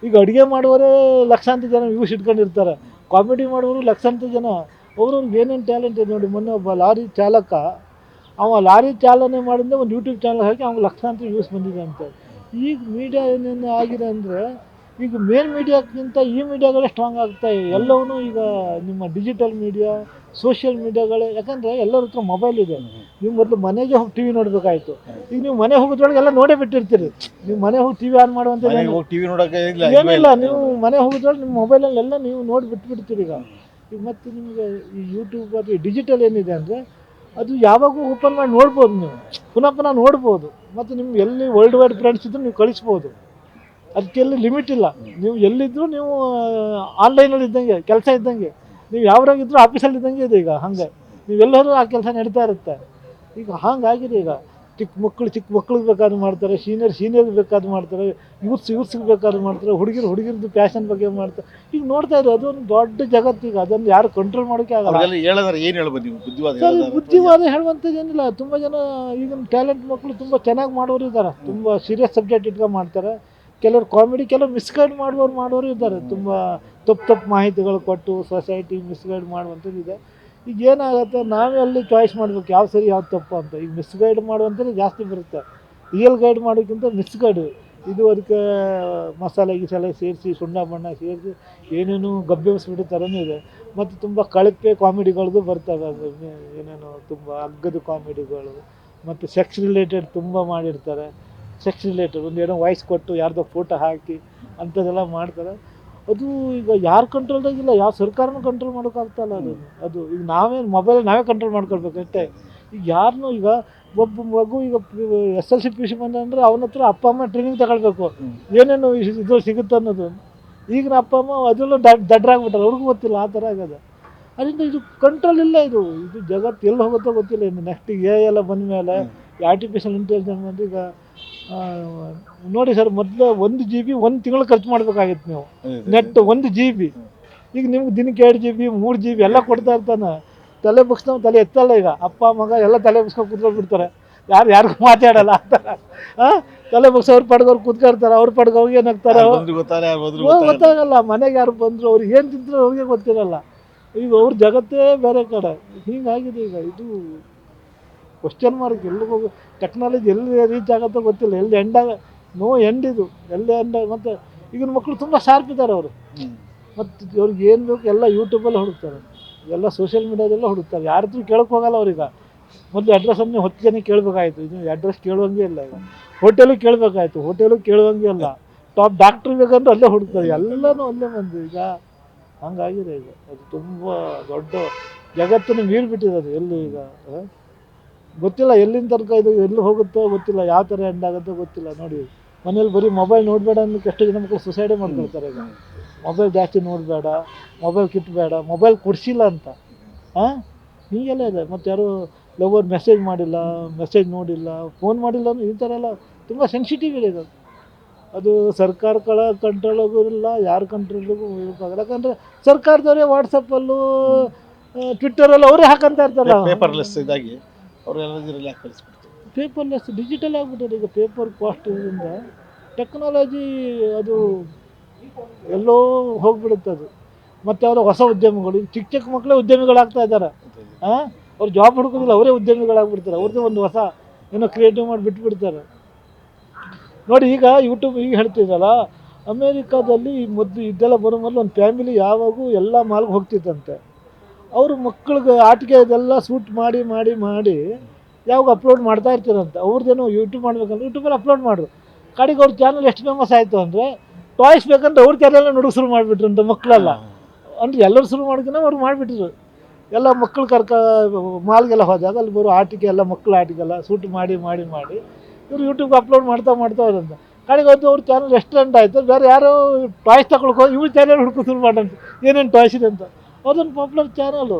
ಈಗ ಅಡುಗೆ ಮಾಡುವವರೇ ಲಕ್ಷಾಂತರ ಜನ ವ್ಯೂಸ್ ಇಟ್ಕೊಂಡಿರ್ತಾರೆ, ಕಾಮಿಡಿ ಮಾಡುವವರು ಲಕ್ಷಾಂತರ ಜನ. ಅವ್ರವ್ರಿಗೆ ಏನೇನು ಟ್ಯಾಲೆಂಟ್ ಇದೆ ನೋಡಿ. ಮೊನ್ನೆ ಒಬ್ಬ ಲಾರಿ ಚಾಲಕ, ಅವ ಲಾರಿ ಚಾಲನೆ ಮಾಡಿದ್ರೆ ಒಂದು ಯೂಟ್ಯೂಬ್ ಚಾನಲ್ ಹಾಕಿ ಅವ್ನಿಗೆ ಲಕ್ಷಾಂತರ ವ್ಯೂಸ್ ಬಂದಿದೆ ಅಂತ. ಈಗ ಮೀಡಿಯಾ ಏನೇನು ಆಗಿದೆ ಅಂದರೆ ಈಗ ಮೇನ್ ಮೀಡಿಯಾಕ್ಕಿಂತ ಈ ಮೀಡಿಯಾಗಳೇ ಸ್ಟ್ರಾಂಗ್ ಆಗ್ತಾಯಿವೆ. ಎಲ್ಲವೂ ಈಗ ನಿಮ್ಮ ಡಿಜಿಟಲ್ ಮೀಡಿಯಾ, ಸೋಷಿಯಲ್ ಮೀಡಿಯಾಗಳೇ. ಯಾಕಂದರೆ ಎಲ್ಲರ ಹತ್ರ ಮೊಬೈಲ್ ಇದೆ. ನೀವು ಮೊದಲು ಮನೆಗೆ ಹೋಗಿ ಟಿ ವಿ ನೋಡಬೇಕಾಯ್ತು. ಈಗ ನೀವು ಮನೆ ಹೋಗೋದ್ರೊಳಗೆ ಎಲ್ಲ ನೋಡೇ ಬಿಟ್ಟಿರ್ತೀರಿ. ನೀವು ಮನೆ ಹೋಗಿ ಟಿ ವಿ ಆನ್ ಮಾಡುವಂಥದ್ದು ಏನಿಲ್ಲ. ನೀವು ಮನೆ ಹೋಗೋದ್ರೊಳಗೆ ನಿಮ್ಮ ಮೊಬೈಲಲ್ಲೆಲ್ಲ ನೀವು ನೋಡಿ ಬಿಟ್ಬಿಡ್ತೀರಿ. ಈಗ ಮತ್ತು ನಿಮಗೆ ಈ ಯೂಟ್ಯೂಬ್ ಅದು ಡಿಜಿಟಲ್ ಏನಿದೆ ಅಂದರೆ ಅದು ಯಾವಾಗೂ ಓಪನ್ ಮಾಡಿ ನೋಡ್ಬೋದು, ನೀವು ಪುನಃ ನೋಡ್ಬೋದು. ಮತ್ತು ನಿಮ್ಗೆ ಎಲ್ಲಿ ವರ್ಲ್ಡ್ ವೈಡ್ ಫ್ರೆಂಡ್ಸ್ ಇದ್ದರೂ ನೀವು ಕಳಿಸ್ಬೋದು. ಅದಕ್ಕೆಲ್ಲಿ ಲಿಮಿಟ್ ಇಲ್ಲ. ನೀವು ಎಲ್ಲಿದ್ದರೂ ನೀವು ಆನ್ಲೈನಲ್ಲಿ ಇದ್ದಂಗೆ, ಕೆಲಸ ಇದ್ದಂಗೆ. ನೀವು ಯಾವ್ರಾಗಿದ್ದರೂ ಆಫೀಸಲ್ಲಿ ಇದ್ದಂಗೆ ಇದೆ. ಈಗ ಹಾಗೆ ನೀವೆಲ್ಲರೂ ಆ ಕೆಲಸ ನಡೀತಾ ಇರುತ್ತೆ. ಈಗ ಹಾಗಾಗಿದೆ. ಈಗ ಚಿಕ್ಕ ಮಕ್ಳಿಗೆ ಬೇಕಾದ್ರೂ ಮಾಡ್ತಾರೆ, ಸೀನಿಯರ್ಗೆ ಬೇಕಾದ್ರೂ ಮಾಡ್ತಾರೆ, ಯೂತ್ಸ್ಗೆ ಬೇಕಾದ್ರೂ ಮಾಡ್ತಾರೆ, ಹುಡುಗಿರದ್ದು ಪ್ಯಾಷನ್ ಬಗ್ಗೆ ಮಾಡ್ತಾರೆ. ಈಗ ನೋಡ್ತಾ ಇದ್ದಾರೆ. ಅದೊಂದು ದೊಡ್ಡ ಜಗತ್ತು. ಈಗ ಅದನ್ನು ಯಾರು ಕಂಟ್ರೋಲ್ ಮಾಡೋಕ್ಕೆ ಆಗಲ್ಲ. ಸರ್, ಬುದ್ಧಿವಾದ ಹೇಳುವಂಥದ್ದು ಏನಿಲ್ಲ. ತುಂಬ ಜನ ಈಗಿನ ಟ್ಯಾಲೆಂಟ್ ಮಕ್ಕಳು ತುಂಬ ಚೆನ್ನಾಗಿ ಮಾಡೋರು ಇದ್ದಾರೆ. ತುಂಬ ಸೀರಿಯಸ್ ಸಬ್ಜೆಕ್ಟ್ ಇಟ್ಕೊಂಡು ಮಾಡ್ತಾರೆ. ಕೆಲವರು ಕಾಮಿಡಿ, ಕೆಲವರು ಮಿಸ್ಗೈಡ್ ಮಾಡೋರು ಇದ್ದಾರೆ. ತುಂಬ ತಪ್ಪು ಮಾಹಿತಿಗಳು ಕೊಟ್ಟು ಸೊಸೈಟಿ ಮಿಸ್ಗೈಡ್ ಮಾಡುವಂಥದ್ದು ಇದೆ. ಈಗ ಏನಾಗುತ್ತೆ, ನಾವೇ ಅಲ್ಲಿ ಚಾಯ್ಸ್ ಮಾಡಬೇಕು ಯಾವ ಸರಿ ಯಾವ ತಪ್ಪು ಅಂತ. ಈಗ ಮಿಸ್ಗೈಡ್ ಮಾಡುವಂಥದ್ದು ಜಾಸ್ತಿ ಬರುತ್ತೆ. ರಿಯಲ್ ಗೈಡ್ ಮಾಡೋಕ್ಕಿಂತ ಮಿಸ್ಗೈಡ್. ಇದು ಅದಕ್ಕೆ ಮಸಾಲೆ ಗಿಸಾಲೆ ಸೇರಿಸಿ, ಸುಣ್ಣ ಬಣ್ಣ ಸೇರಿಸಿ ಏನೇನು ಗಬ್ಬೆಬ್ಬಿಸ್ಬಿಡೋ ಥರನೂ ಇದೆ. ಮತ್ತು ತುಂಬ ಕಳಪೆ ಕಾಮಿಡಿಗಳದ್ದು ಬರ್ತವೆ. ಅದು ಏನೇನು ತುಂಬ ಅಗ್ಗದ ಕಾಮಿಡಿಗಳು ಮತ್ತು ಸೆಕ್ಸ್ ರಿಲೇಟೆಡ್ ತುಂಬ ಮಾಡಿರ್ತಾರೆ. ಸೆಕ್ಸ್ ರಿಲೇಟೆಡ್ ಒಂದೇನೋ ವಾಯ್ಸ್ ಕೊಟ್ಟು ಯಾರ್ದೋ ಫೋಟೋ ಹಾಕಿ ಅಂಥದ್ದೆಲ್ಲ ಮಾಡ್ತಾರೆ. ಅದು ಈಗ ಯಾರು ಕಂಟ್ರೋಲ್ದಾಗಿಲ್ಲ. ಯಾವ ಸರ್ಕಾರನೂ ಕಂಟ್ರೋಲ್ ಮಾಡೋಕ್ಕಾಗ್ತಾಯಿಲ್ಲ. ಅದು ಈಗ ನಾವೇ ಕಂಟ್ರೋಲ್ ಮಾಡ್ಕೊಳ್ಬೇಕಷ್ಟೇ. ಈಗ ಯಾರನ್ನೂ ಈಗ ಒಬ್ಬ ಮಗು ಈಗ SLC PUC ಬಂದರೆ ಅವನ ಹತ್ರ ಅಪ್ಪ ಅಮ್ಮ ಟ್ರೈನಿಂಗ್ ತಗೊಳ್ಬೇಕು, ಏನೇನು ಇದ್ರಲ್ಲಿ ಸಿಗುತ್ತೆ ಅನ್ನೋದು. ಈಗಿನ ಅಪ್ಪ ಅಮ್ಮ ಅದರಲ್ಲೂ ದಡ್ಡರಾಗ್ಬಿಟ್ಟಾರೆ, ಅವ್ರಿಗೂ ಗೊತ್ತಿಲ್ಲ. ಆ ಥರ ಆಗೋದು. ಅದರಿಂದ ಇದು ಕಂಟ್ರೋಲ್ ಇಲ್ಲ. ಇದು ಜಗತ್ತು ಎಲ್ಲಿ ಹೋಗುತ್ತೋ ಗೊತ್ತಿಲ್ಲ. ಇನ್ನು ನೆಕ್ಸ್ಟ್ ಎಲ್ಲ ಬಂದ ಮೇಲೆ ಆರ್ಟಿಫಿಷಿಯಲ್ ಇಂಟೆಲಿಜೆನ್ಸ್ ಬಂದು ಈಗ ನೋಡಿ ಸರ್, ಮೊದಲು 1 GB 1 ತಿಂಗಳು ಖರ್ಚು ಮಾಡಬೇಕಾಗಿತ್ತು ನೀವು ನೆಟ್. 1 GB ಈಗ ನಿಮ್ಗೆ ದಿನಕ್ಕೆ 2 GB 3 GB ಎಲ್ಲ ಕೊಡ್ತಾ ಇರ್ತಾನೆ. ತಲೆ ಬಗ್ಸ್ಕೊಂಡು ತಲೆ ಎತ್ತಲ್ಲ. ಈಗ ಅಪ್ಪ ಮಗ ಎಲ್ಲ ತಲೆ ಬಗ್ಸ್ಕೊಂಡು ಕೂತ್ಕೊಂಡ್ಬಿಡ್ತಾರೆ. ಯಾರಿಗೂ ಮಾತಾಡಲ್ಲ. ಆ ಥರ ತಲೆ ಬಗ್ಸ ಅವ್ರ ಪಡ್ಗವ್ರು ಕೂತ್ಕೊಳ್ತಾರೆ. ಅವ್ರ ಪಡ್ಗ ಅವ್ರಿಗೆ ಏನಾಗ್ತಾರೆ ಗೊತ್ತಾಗಲ್ಲ. ಮನೆಗೆ ಯಾರು ಬಂದರು, ಅವ್ರಿಗೆ ಏನು ತಿಂತಾರೆ ಅವ್ರಿಗೆ ಗೊತ್ತಿರಲ್ಲ. ಈಗ ಅವ್ರ ಜಗತ್ತೇ ಬೇರೆ ಕಡೆ. ಹೀಗಾಗಿದೆ. ಈಗ ಇದು ಕ್ವಶ್ಚನ್ ಮಾರ್ಕ್. ಎಲ್ಲಿ ಹೋಗಿ ಟೆಕ್ನಾಲಜಿ ಎಲ್ಲಿ ರೀಚ್ ಆಗುತ್ತೋ ಗೊತ್ತಿಲ್ಲ. ಎಲ್ಲಿ ಎಂಡ್ ಇದು ಎಲ್ಲಿ ಎಂಡ್. ಮತ್ತು ಈಗಿನ ಮಕ್ಕಳು ತುಂಬ ಶಾರ್ಪ್ ಇದ್ದಾರೆ ಅವರು. ಮತ್ತು ಅವ್ರಿಗೆ ಏನು ಬೇಕು ಎಲ್ಲ ಯೂಟ್ಯೂಬಲ್ಲಿ ಹುಡುಕ್ತಾರೆ, ಎಲ್ಲ ಸೋಷಿಯಲ್ ಮೀಡಿಯಾದೆಲ್ಲ ಹುಡುಕ್ತಾರೆ. ಯಾರ ಹತ್ರ ಕೇಳಕ್ಕೆ ಹೋಗಲ್ಲ ಅವ್ರಿಗೆ. ಮೊದಲು ಅಡ್ರೆಸ್ಸನ್ನೇ 10 ಜನ ಕೇಳಬೇಕಾಯ್ತು. ಇದು ಅಡ್ರೆಸ್ ಕೇಳುವಂಗೆ ಇಲ್ಲ. ಈಗ ಹೋಟೆಲಿಗೆ ಕೇಳಬೇಕಾಯ್ತು, ಹೋಟೆಲಿಗೆ ಕೇಳುವಂಗೆ ಇಲ್ಲ. ಟಾಪ್ ಡಾಕ್ಟ್ರ್ ಬೇಕಂದ್ರೆ ಅಲ್ಲೇ ಹುಡುಕ್ತಾರೆ. ಎಲ್ಲನೂ ಅಲ್ಲೇ ಬಂದು ಈಗ ಹಂಗಾಗಿದೆ. ಈಗ ಅದು ತುಂಬ ದೊಡ್ಡ ಜಗತ್ತನ್ನು ಮೀರಿಬಿಟ್ಟಿದೆ. ಅದು ಎಲ್ಲಿ ಈಗ ಗೊತ್ತಿಲ್ಲ ಎಲ್ಲಿನ ತನಕ ಇದು ಎಲ್ಲಿ ಹೋಗುತ್ತೋ ಗೊತ್ತಿಲ್ಲ, ಯಾವ ಥರ ಎಂಡ್ ಆಗುತ್ತೋ ಗೊತ್ತಿಲ್ಲ. ನೋಡಿ, ಮನೇಲಿ ಬರೀ ಮೊಬೈಲ್ ನೋಡಬೇಡ ಅನ್ನೋಕ್ಕೆ ಎಷ್ಟು ಜನ ಮಕ್ಕಳು ಸುಸೈಡೇ ಮಾಡ್ಕೊಳ್ತಾರೆ. ಈಗ ಮೊಬೈಲ್ ಜಾಸ್ತಿ ನೋಡಬೇಡ, ಮೊಬೈಲ್ ಕಿಟ್ಬೇಡ, ಮೊಬೈಲ್ ಕೊಡಿಸಿಲ್ಲ ಅಂತ ಹೀಗೆಲ್ಲ ಇದೆ. ಮತ್ತು ಯಾರು ಲವರ್ ಮೆಸೇಜ್ ಮಾಡಿಲ್ಲ, ಮೆಸೇಜ್ ನೋಡಿಲ್ಲ, ಫೋನ್ ಮಾಡಿಲ್ಲ ಅಂದ್ರೆ ಈ ಥರ ಎಲ್ಲ ತುಂಬ ಸೆನ್ಸಿಟಿವ್ ಇದೆ ಇದು. ಅದು ಸರ್ಕಾರಗಳ ಕಂಟ್ರೋಲಾಗೂ ಇಲ್ಲ, ಯಾರ ಕಂಟ್ರೋಲಿಗೂ ಇರೋಕ್ಕಾಗಲ್ಲ. ಯಾಕಂದರೆ ಸರ್ಕಾರದವರೇ ವಾಟ್ಸಪ್ಪಲ್ಲೂ ಟ್ವಿಟ್ಟರಲ್ಲೂ ಅವರೇ ಹಾಕಂತ ಇರ್ತಾರಲ್ಲ. ಪೇಪರ್ಲೆಸ್ ಇದಾಗಿ ಅವರೆಲ್ಲ ಇದರಲ್ಲಿ ಹಾಕಿ ಕಳಿಸ್ಬಿಡ್ತಾರೆ. ಪೇಪರ್ಲೆಸ್ ಡಿಜಿಟಲ್ ಆಗಿಬಿಟ್ಟಿದೆ ಈಗ. ಪೇಪರ್ ಕಾಸ್ಟ್ ಇದರಿಂದ ಟೆಕ್ನಾಲಜಿ ಅದು ಎಲ್ಲೋ ಹೋಗ್ಬಿಡುತ್ತೆ ಅದು. ಮತ್ತು ಅವರ ಹೊಸ ಉದ್ಯಮಿಗಳು, ಈಗ ಚಿಕ್ಕ ಚಿಕ್ಕ ಮಕ್ಕಳೇ ಉದ್ಯಮಿಗಳಾಗ್ತಾ ಇದ್ದಾರೆ. ಅವ್ರು ಜಾಬ್ ಹುಡುಕೋದಿಲ್ಲ, ಅವರೇ ಉದ್ಯಮಿಗಳಾಗ್ಬಿಡ್ತಾರೆ. ಅವ್ರದ್ದೇ ಒಂದು ಹೊಸ ಏನೋ ಕ್ರಿಯೇಟಿವ್ ಮಾಡಿ ಬಿಟ್ಬಿಡ್ತಾರೆ. ನೋಡಿ ಈಗ ಯೂಟ್ಯೂಬ್ ಈಗ ಹೇಳ್ತಿದ್ದಲ್ಲ, ಅಮೇರಿಕಾದಲ್ಲಿ ಮೊದಲು ಇದೆಲ್ಲ ಬರೋ ಮೊದಲು ಒಂದು ಫ್ಯಾಮಿಲಿ ಯಾವಾಗೂ ಎಲ್ಲ ಮಾಲ್ಗೆ ಹೋಗ್ತಿತ್ತಂತೆ. ಅವರು ಮಕ್ಕಳಿಗೆ ಆಟಿಕೆ ಇದೆಲ್ಲ ಶೂಟ್ ಮಾಡಿ ಮಾಡಿ ಮಾಡಿ ಯಾವಾಗ ಅಪ್ಲೋಡ್ ಮಾಡ್ತಾ ಇರ್ತೀರಂತೆ. ಅವ್ರದ್ದೇನೋ ಯೂಟ್ಯೂಬ್ ಮಾಡ್ಬೇಕಂದ್ರೆ ಯೂಟ್ಯೂಬಲ್ಲಿ ಅಪ್ಲೋಡ್ ಮಾಡಿದ್ರು. ಕಡೆಗೆ ಅವ್ರ ಚಾನಲ್ ಎಷ್ಟು ಫೇಮಸ್ ಆಯಿತು ಅಂದರೆ, ಟಾಯ್ಸ್ ಬೇಕಂದ್ರೆ ಅವ್ರ ಚಾನಲ್ನ ನೋಡೋಕೆ ಶುರು ಮಾಡಿಬಿಟ್ರು ಅಂತ ಮಕ್ಕಳೆಲ್ಲ. ಅಂದರೆ ಎಲ್ಲರೂ ಶುರು ಮಾಡ್ಕೊಂಡು ಅವ್ರು ಮಾಡಿಬಿಟ್ರು. ಎಲ್ಲ ಮಕ್ಕಳು ಮಾಲ್ಗೆಲ್ಲ ಹೋದಾಗ ಅಲ್ಲಿ ಬರೋ ಆಟಿಕೆ ಎಲ್ಲ ಮಕ್ಕಳ ಆಟಿಕೆಲ್ಲ ಶೂಟ್ ಮಾಡಿ ಮಾಡಿ ಮಾಡಿ ಇವರು ಯೂಟ್ಯೂಬ್ಗೆ ಅಪ್ಲೋಡ್ ಮಾಡ್ತಾ ಹೋದಂತ. ಕಡೆಗೆ ಹೋದ್ದು ಅವ್ರ ಚಾನಲ್ ಎಷ್ಟು ಟ್ರೆಂಡ್ ಆಯಿತು. ಬೇರೆ ಯಾರೋ ಟಾಯ್ಸ್ ತಗೊಳ್ಕೋ ಇವ್ರ ಚಾನಲ್ ಹುಡ್ಕೋ ಶುರು ಮಾಡಂತ, ಏನೇನು ಟಾಯ್ಸ್ ಇದೆ ಅಂತ. ಅದೊಂದು ಪಾಪ್ಯುಲರ್ ಚಾನಲು.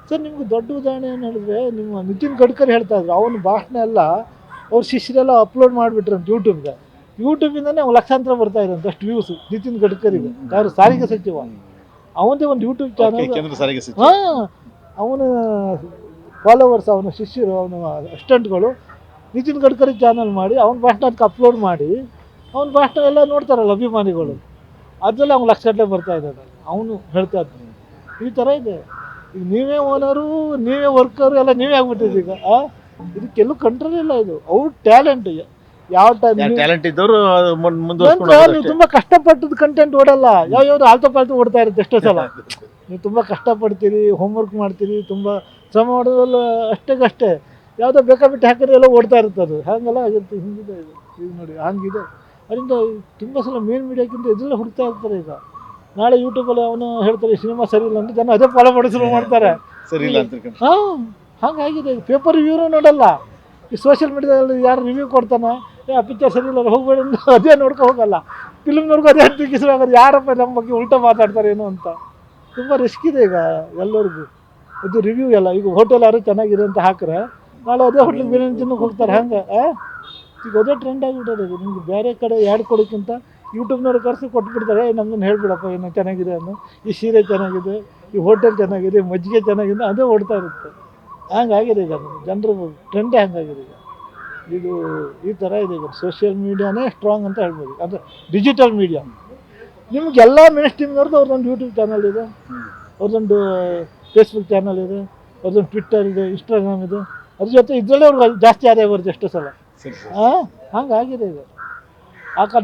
ಸರ್ ನಿಮ್ಗೆ ದೊಡ್ಡ ಉದಾಹರಣೆ ಏನು ಹೇಳಿದ್ರೆ, ನಿಮ್ಮ ನಿತಿನ್ ಗಡ್ಕರಿ ಹೇಳ್ತಾಯಿದ್ರು, ಅವನ ಭಾಷಣ ಎಲ್ಲ ಅವ್ರ ಶಿಷ್ಯರೆಲ್ಲ ಅಪ್ಲೋಡ್ ಮಾಡಿಬಿಟ್ರಂತ ಯೂಟ್ಯೂಬ್ಗೆ. ಯೂಟ್ಯೂಬಿಂದನೇ ಅವ್ನು ಲಕ್ಷಾಂತರ ಬರ್ತಾ ಇದ್ದಂತೆ ಅಷ್ಟು ವ್ಯೂಸು ನಿತಿನ್ ಗಡ್ಕರಿಗೆ. ಯಾರು ಸಾರಿಗೆ ಸಚಿವ, ಅವನದೇ ಒಂದು ಯೂಟ್ಯೂಬ್ ಚಾನಲ್. ಹಾಂ, ಅವನ ಫಾಲೋವರ್ಸ್, ಅವನ ಶಿಷ್ಯರು, ಅವನ ಅಸಿಸ್ಟೆಂಟ್ಗಳು ನಿತಿನ್ ಗಡ್ಕರಿ ಚಾನಲ್ ಮಾಡಿ ಅವನ ಭಾಷಣ ಅದಕ್ಕೆ ಅಪ್ಲೋಡ್ ಮಾಡಿ ಅವನ ಭಾಷಣ ಎಲ್ಲ ನೋಡ್ತಾರಲ್ಲ ಅಭಿಮಾನಿಗಳು, ಅದರಲ್ಲಿ ಅವ್ನು ಲಕ್ಷಗಟ್ಟಲೆ ಬರ್ತಾ ಇದ್ದಾನೆ. ಅವನು ಹೇಳ್ತಾ ಇದ್ದಾನೆ ಈ ಥರ ಇದೆ. ಈಗ ನೀವೇ ಓನರು, ನೀವೇ ವರ್ಕರು, ಎಲ್ಲ ನೀವೇ ಆಗ್ಬಿಟ್ಟಿದೆ ಈಗ. ಇದಕ್ಕೆಲ್ಲೂ ಕಂಟ್ರೋಲ್ ಇಲ್ಲ. ಇದು ಅವ್ರ ಟ್ಯಾಲೆಂಟ್. ಯಾವ ಟ್ಯಾಲೆಂಟ್ ಇದ್ದವರು ನೀವು ತುಂಬ ಕಷ್ಟಪಟ್ಟದ ಕಂಟೆಂಟ್ ಓಡಲ್ಲ. ಯಾವ್ಯಾವ್ದು ಆಲ್ತೋ ಪಾಲ್ತು ಓಡ್ತಾ ಇರುತ್ತೆ ಎಷ್ಟೋ ಸಲ. ನೀವು ತುಂಬ ಕಷ್ಟಪಡ್ತೀರಿ, ಹೋಮ್ವರ್ಕ್ ಮಾಡ್ತೀರಿ, ತುಂಬ ಶ್ರಮ ಮಾಡೋದ್ರಲ್ಲ ಅಷ್ಟೇ. ಯಾವುದೋ ಬೇಕಾಬಿಟ್ಟು ಹಾಕಿದ್ರೆ ಎಲ್ಲ ಓಡ್ತಾ ಇರುತ್ತೆ ಅದು. ಹಾಗೆಲ್ಲ ಆಗಿರುತ್ತೆ. ಹಿಂಗಿದೆ ಇದು. ಈಗ ನೋಡಿ ಹಂಗಿದೆ. ಅದರಿಂದ ತುಂಬ ಸಲ ಮೇನ್ ಮೀಡಿಯಾಕ್ಕಿಂತ ಇದೆಲ್ಲ ಹುಡುಕ್ತಾ ಇರ್ತಾರೆ. ಈಗ ನಾಳೆ ಯೂಟ್ಯೂಬಲ್ಲಿ ಅವನು ಹೇಳ್ತಾರೆ ಸಿನಿಮಾ ಸರಿ ಇಲ್ಲ ಅಂತ, ಜನ ಅದೇ ಫಾಲೋ ಮಾಡಿ ಶುರು ಮಾಡ್ತಾರೆ. ಸರಿ ಇಲ್ಲ ಅಂತ. ಹಾಂ, ಹಾಗಾಗಿದೆ. ಪೇಪರ್ ರಿವ್ಯೂನೂ ನೋಡಲ್ಲ. ಈ ಸೋಷಿಯಲ್ ಮೀಡಿಯಾದಲ್ಲಿ ಯಾರು ರಿವ್ಯೂ ಕೊಡ್ತಾನೆ, ಆ ಪಿಕ್ಚರ್ ಸರಿ ಇಲ್ಲ ಹೋಗ್ಬೇಡ, ಅದೇ ನೋಡ್ಕೊ ಹೋಗಲ್ಲ. ಫಿಲ್ಮ್ನವ್ರಿಗೂ ಅದೇ ಟೀಕಿಸ್ರು ಆಗೋದು, ಯಾರಪ್ಪ ನಮ್ಮ ಬಗ್ಗೆ ಉಲ್ಟಾ ಮಾತಾಡ್ತಾರೇನೋ ಅಂತ. ತುಂಬ ರಿಸ್ಕ್ ಇದೆ ಈಗ ಎಲ್ಲರಿಗೂ. ಇದು ರಿವ್ಯೂ ಎಲ್ಲ. ಈಗ ಹೋಟೆಲ್ ಯಾರು ಚೆನ್ನಾಗಿದೆ ಅಂತ ಹಾಕಿದ್ರೆ ನಾಳೆ ಅದೇ ಹೋಟ್ಲಿಗೆ ಬಿರಿಯಾನಿ ತಿನ್ನೋಕೆ ಹೋಗ್ತಾರೆ. ಹಂಗೆ ಈಗ ಅದೇ ಟ್ರೆಂಡ್ ಆಗಿಬಿಟ್ಟದೆ. ಇದು ನಿಮ್ಗೆ ಬೇರೆ ಕಡೆ ಯಾಡ್ ಕೊಡೋಕ್ಕಿಂತ ಯೂಟ್ಯೂಬ್ನವ್ರು ಕರೆಸಿ ಕೊಟ್ಬಿಡ್ತಾರೆ. ನಮ್ಮನ್ನು ಹೇಳ್ಬಿಡಪ್ಪ ಏನೋ ಚೆನ್ನಾಗಿದೆ ಅನ್ನೋ, ಈ ಸೀರೆ ಚೆನ್ನಾಗಿದೆ, ಈ ಹೋಟೆಲ್ ಚೆನ್ನಾಗಿದೆ, ಮಜ್ಜಿಗೆ ಚೆನ್ನಾಗಿದೆ, ಅದೇ ಓಡ್ತಾ ಇರುತ್ತೆ. ಹಂಗಾಗಿದೆ ಈಗ ಜನರು ಟ್ರೆಂಡೇ ಹಂಗಾಗಿದೆ ಈಗ. ಇದು ಈ ಥರ ಇದೆ ಈಗ. ಸೋಷಿಯಲ್ ಮೀಡಿಯಾನೇ ಸ್ಟ್ರಾಂಗ್ ಅಂತ ಹೇಳ್ಬೋದು. ಅಂದರೆ ಡಿಜಿಟಲ್ ಮೀಡಿಯಾ. ನಿಮಗೆಲ್ಲ ಮೇನ್ ಸ್ಟ್ರೀಮ್ನವ್ರದ್ದು ಅವ್ರದ್ದೊಂದು ಯೂಟ್ಯೂಬ್ ಚಾನಲ್ ಇದೆ, ಅವ್ರದ್ದೊಂದು ಫೇಸ್ಬುಕ್ ಚಾನಲ್ ಇದೆ, ಅವ್ರದ್ದೊಂದು ಟ್ವಿಟ್ಟರ್ ಇದೆ, ಇನ್ಸ್ಟಾಗ್ರಾಮ್ ಇದೆ. ಅದ್ರ ಜೊತೆ ಇದರಲ್ಲೇ ಅವ್ರಿಗೆ ಜಾಸ್ತಿ ಆದಾಯ ಬರುತ್ತೆ ಎಷ್ಟೋ ಸಲ. ಹಂಗಾಗಿದೆ ಈಗ.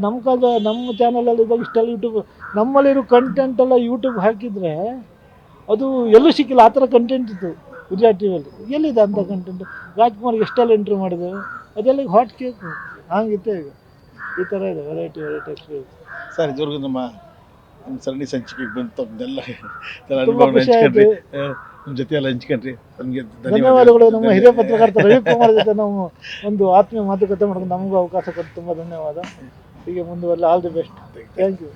ನಮ್ಮ ಕಾಲದ ನಮ್ಮ ಚಾನಲಲ್ಲಿ ಇದ್ದಾಗ ಇಷ್ಟೆಲ್ಲ ಯೂಟ್ಯೂಬ್ ನಮ್ಮಲ್ಲಿರೋ ಕಂಟೆಂಟೆಲ್ಲ ಯೂಟ್ಯೂಬ್ ಹಾಕಿದರೆ ಅದು ಎಲ್ಲೂ ಸಿಕ್ಕಿಲ್ಲ. ಆ ಥರ ಕಂಟೆಂಟ್ ಇತ್ತು ಉದಯ ಟಿವಿಯಲ್ಲಿ. ಎಲ್ಲಿದೆ ಅಂಥ ಕಂಟೆಂಟು? ರಾಜ್ಕುಮಾರ್ಗೆ ಎಷ್ಟೆಲ್ಲ ಇಂಟ್ರ್ಯೂ ಮಾಡಿದೆ, ಅದೆಲ್ಲ ಈಗ ಹಾಟ್ ಕೇಕು. ಹಂಗಿತ್ತೆ ಈಗ. ಈ ಥರ ಇದೆ ವೆರೈಟಿ ಎಕ್ಸ್ಪೀರಿಯನ್ಸ್. ಸರ್, ಇದುವರೆಗೂ ನಮ್ಮ ಸರಣಿ ಸಂಚಿಕೆಗೆ ಬಂದು ತಮ್ಮದೆಲ್ಲ ತುಂಬ ಖುಷಿ ಆಯಿತು. ನಿಮ್ಮ ಜೊತೆ ಎಲ್ಲ ಹಂಚ್ಕೊಂಡ್ರಿ. ನಮಗೆ ಧನ್ಯವಾದಗಳು. ನಮ್ಮ ಹಿರಿಯ ಪತ್ರಕರ್ತ ರವಿಕುಮಾರ್ ಜೊತೆ ನಾವು ಒಂದು ಆತ್ಮೀಯ ಮಾತುಕತೆ ಮಾಡೋದು ನಮಗೂ ಅವಕಾಶ ಕೊಟ್ಟು ತುಂಬ ಧನ್ಯವಾದ. ಹೀಗೆ ಮುಂದುವರಲಿ. All the best. Thank you.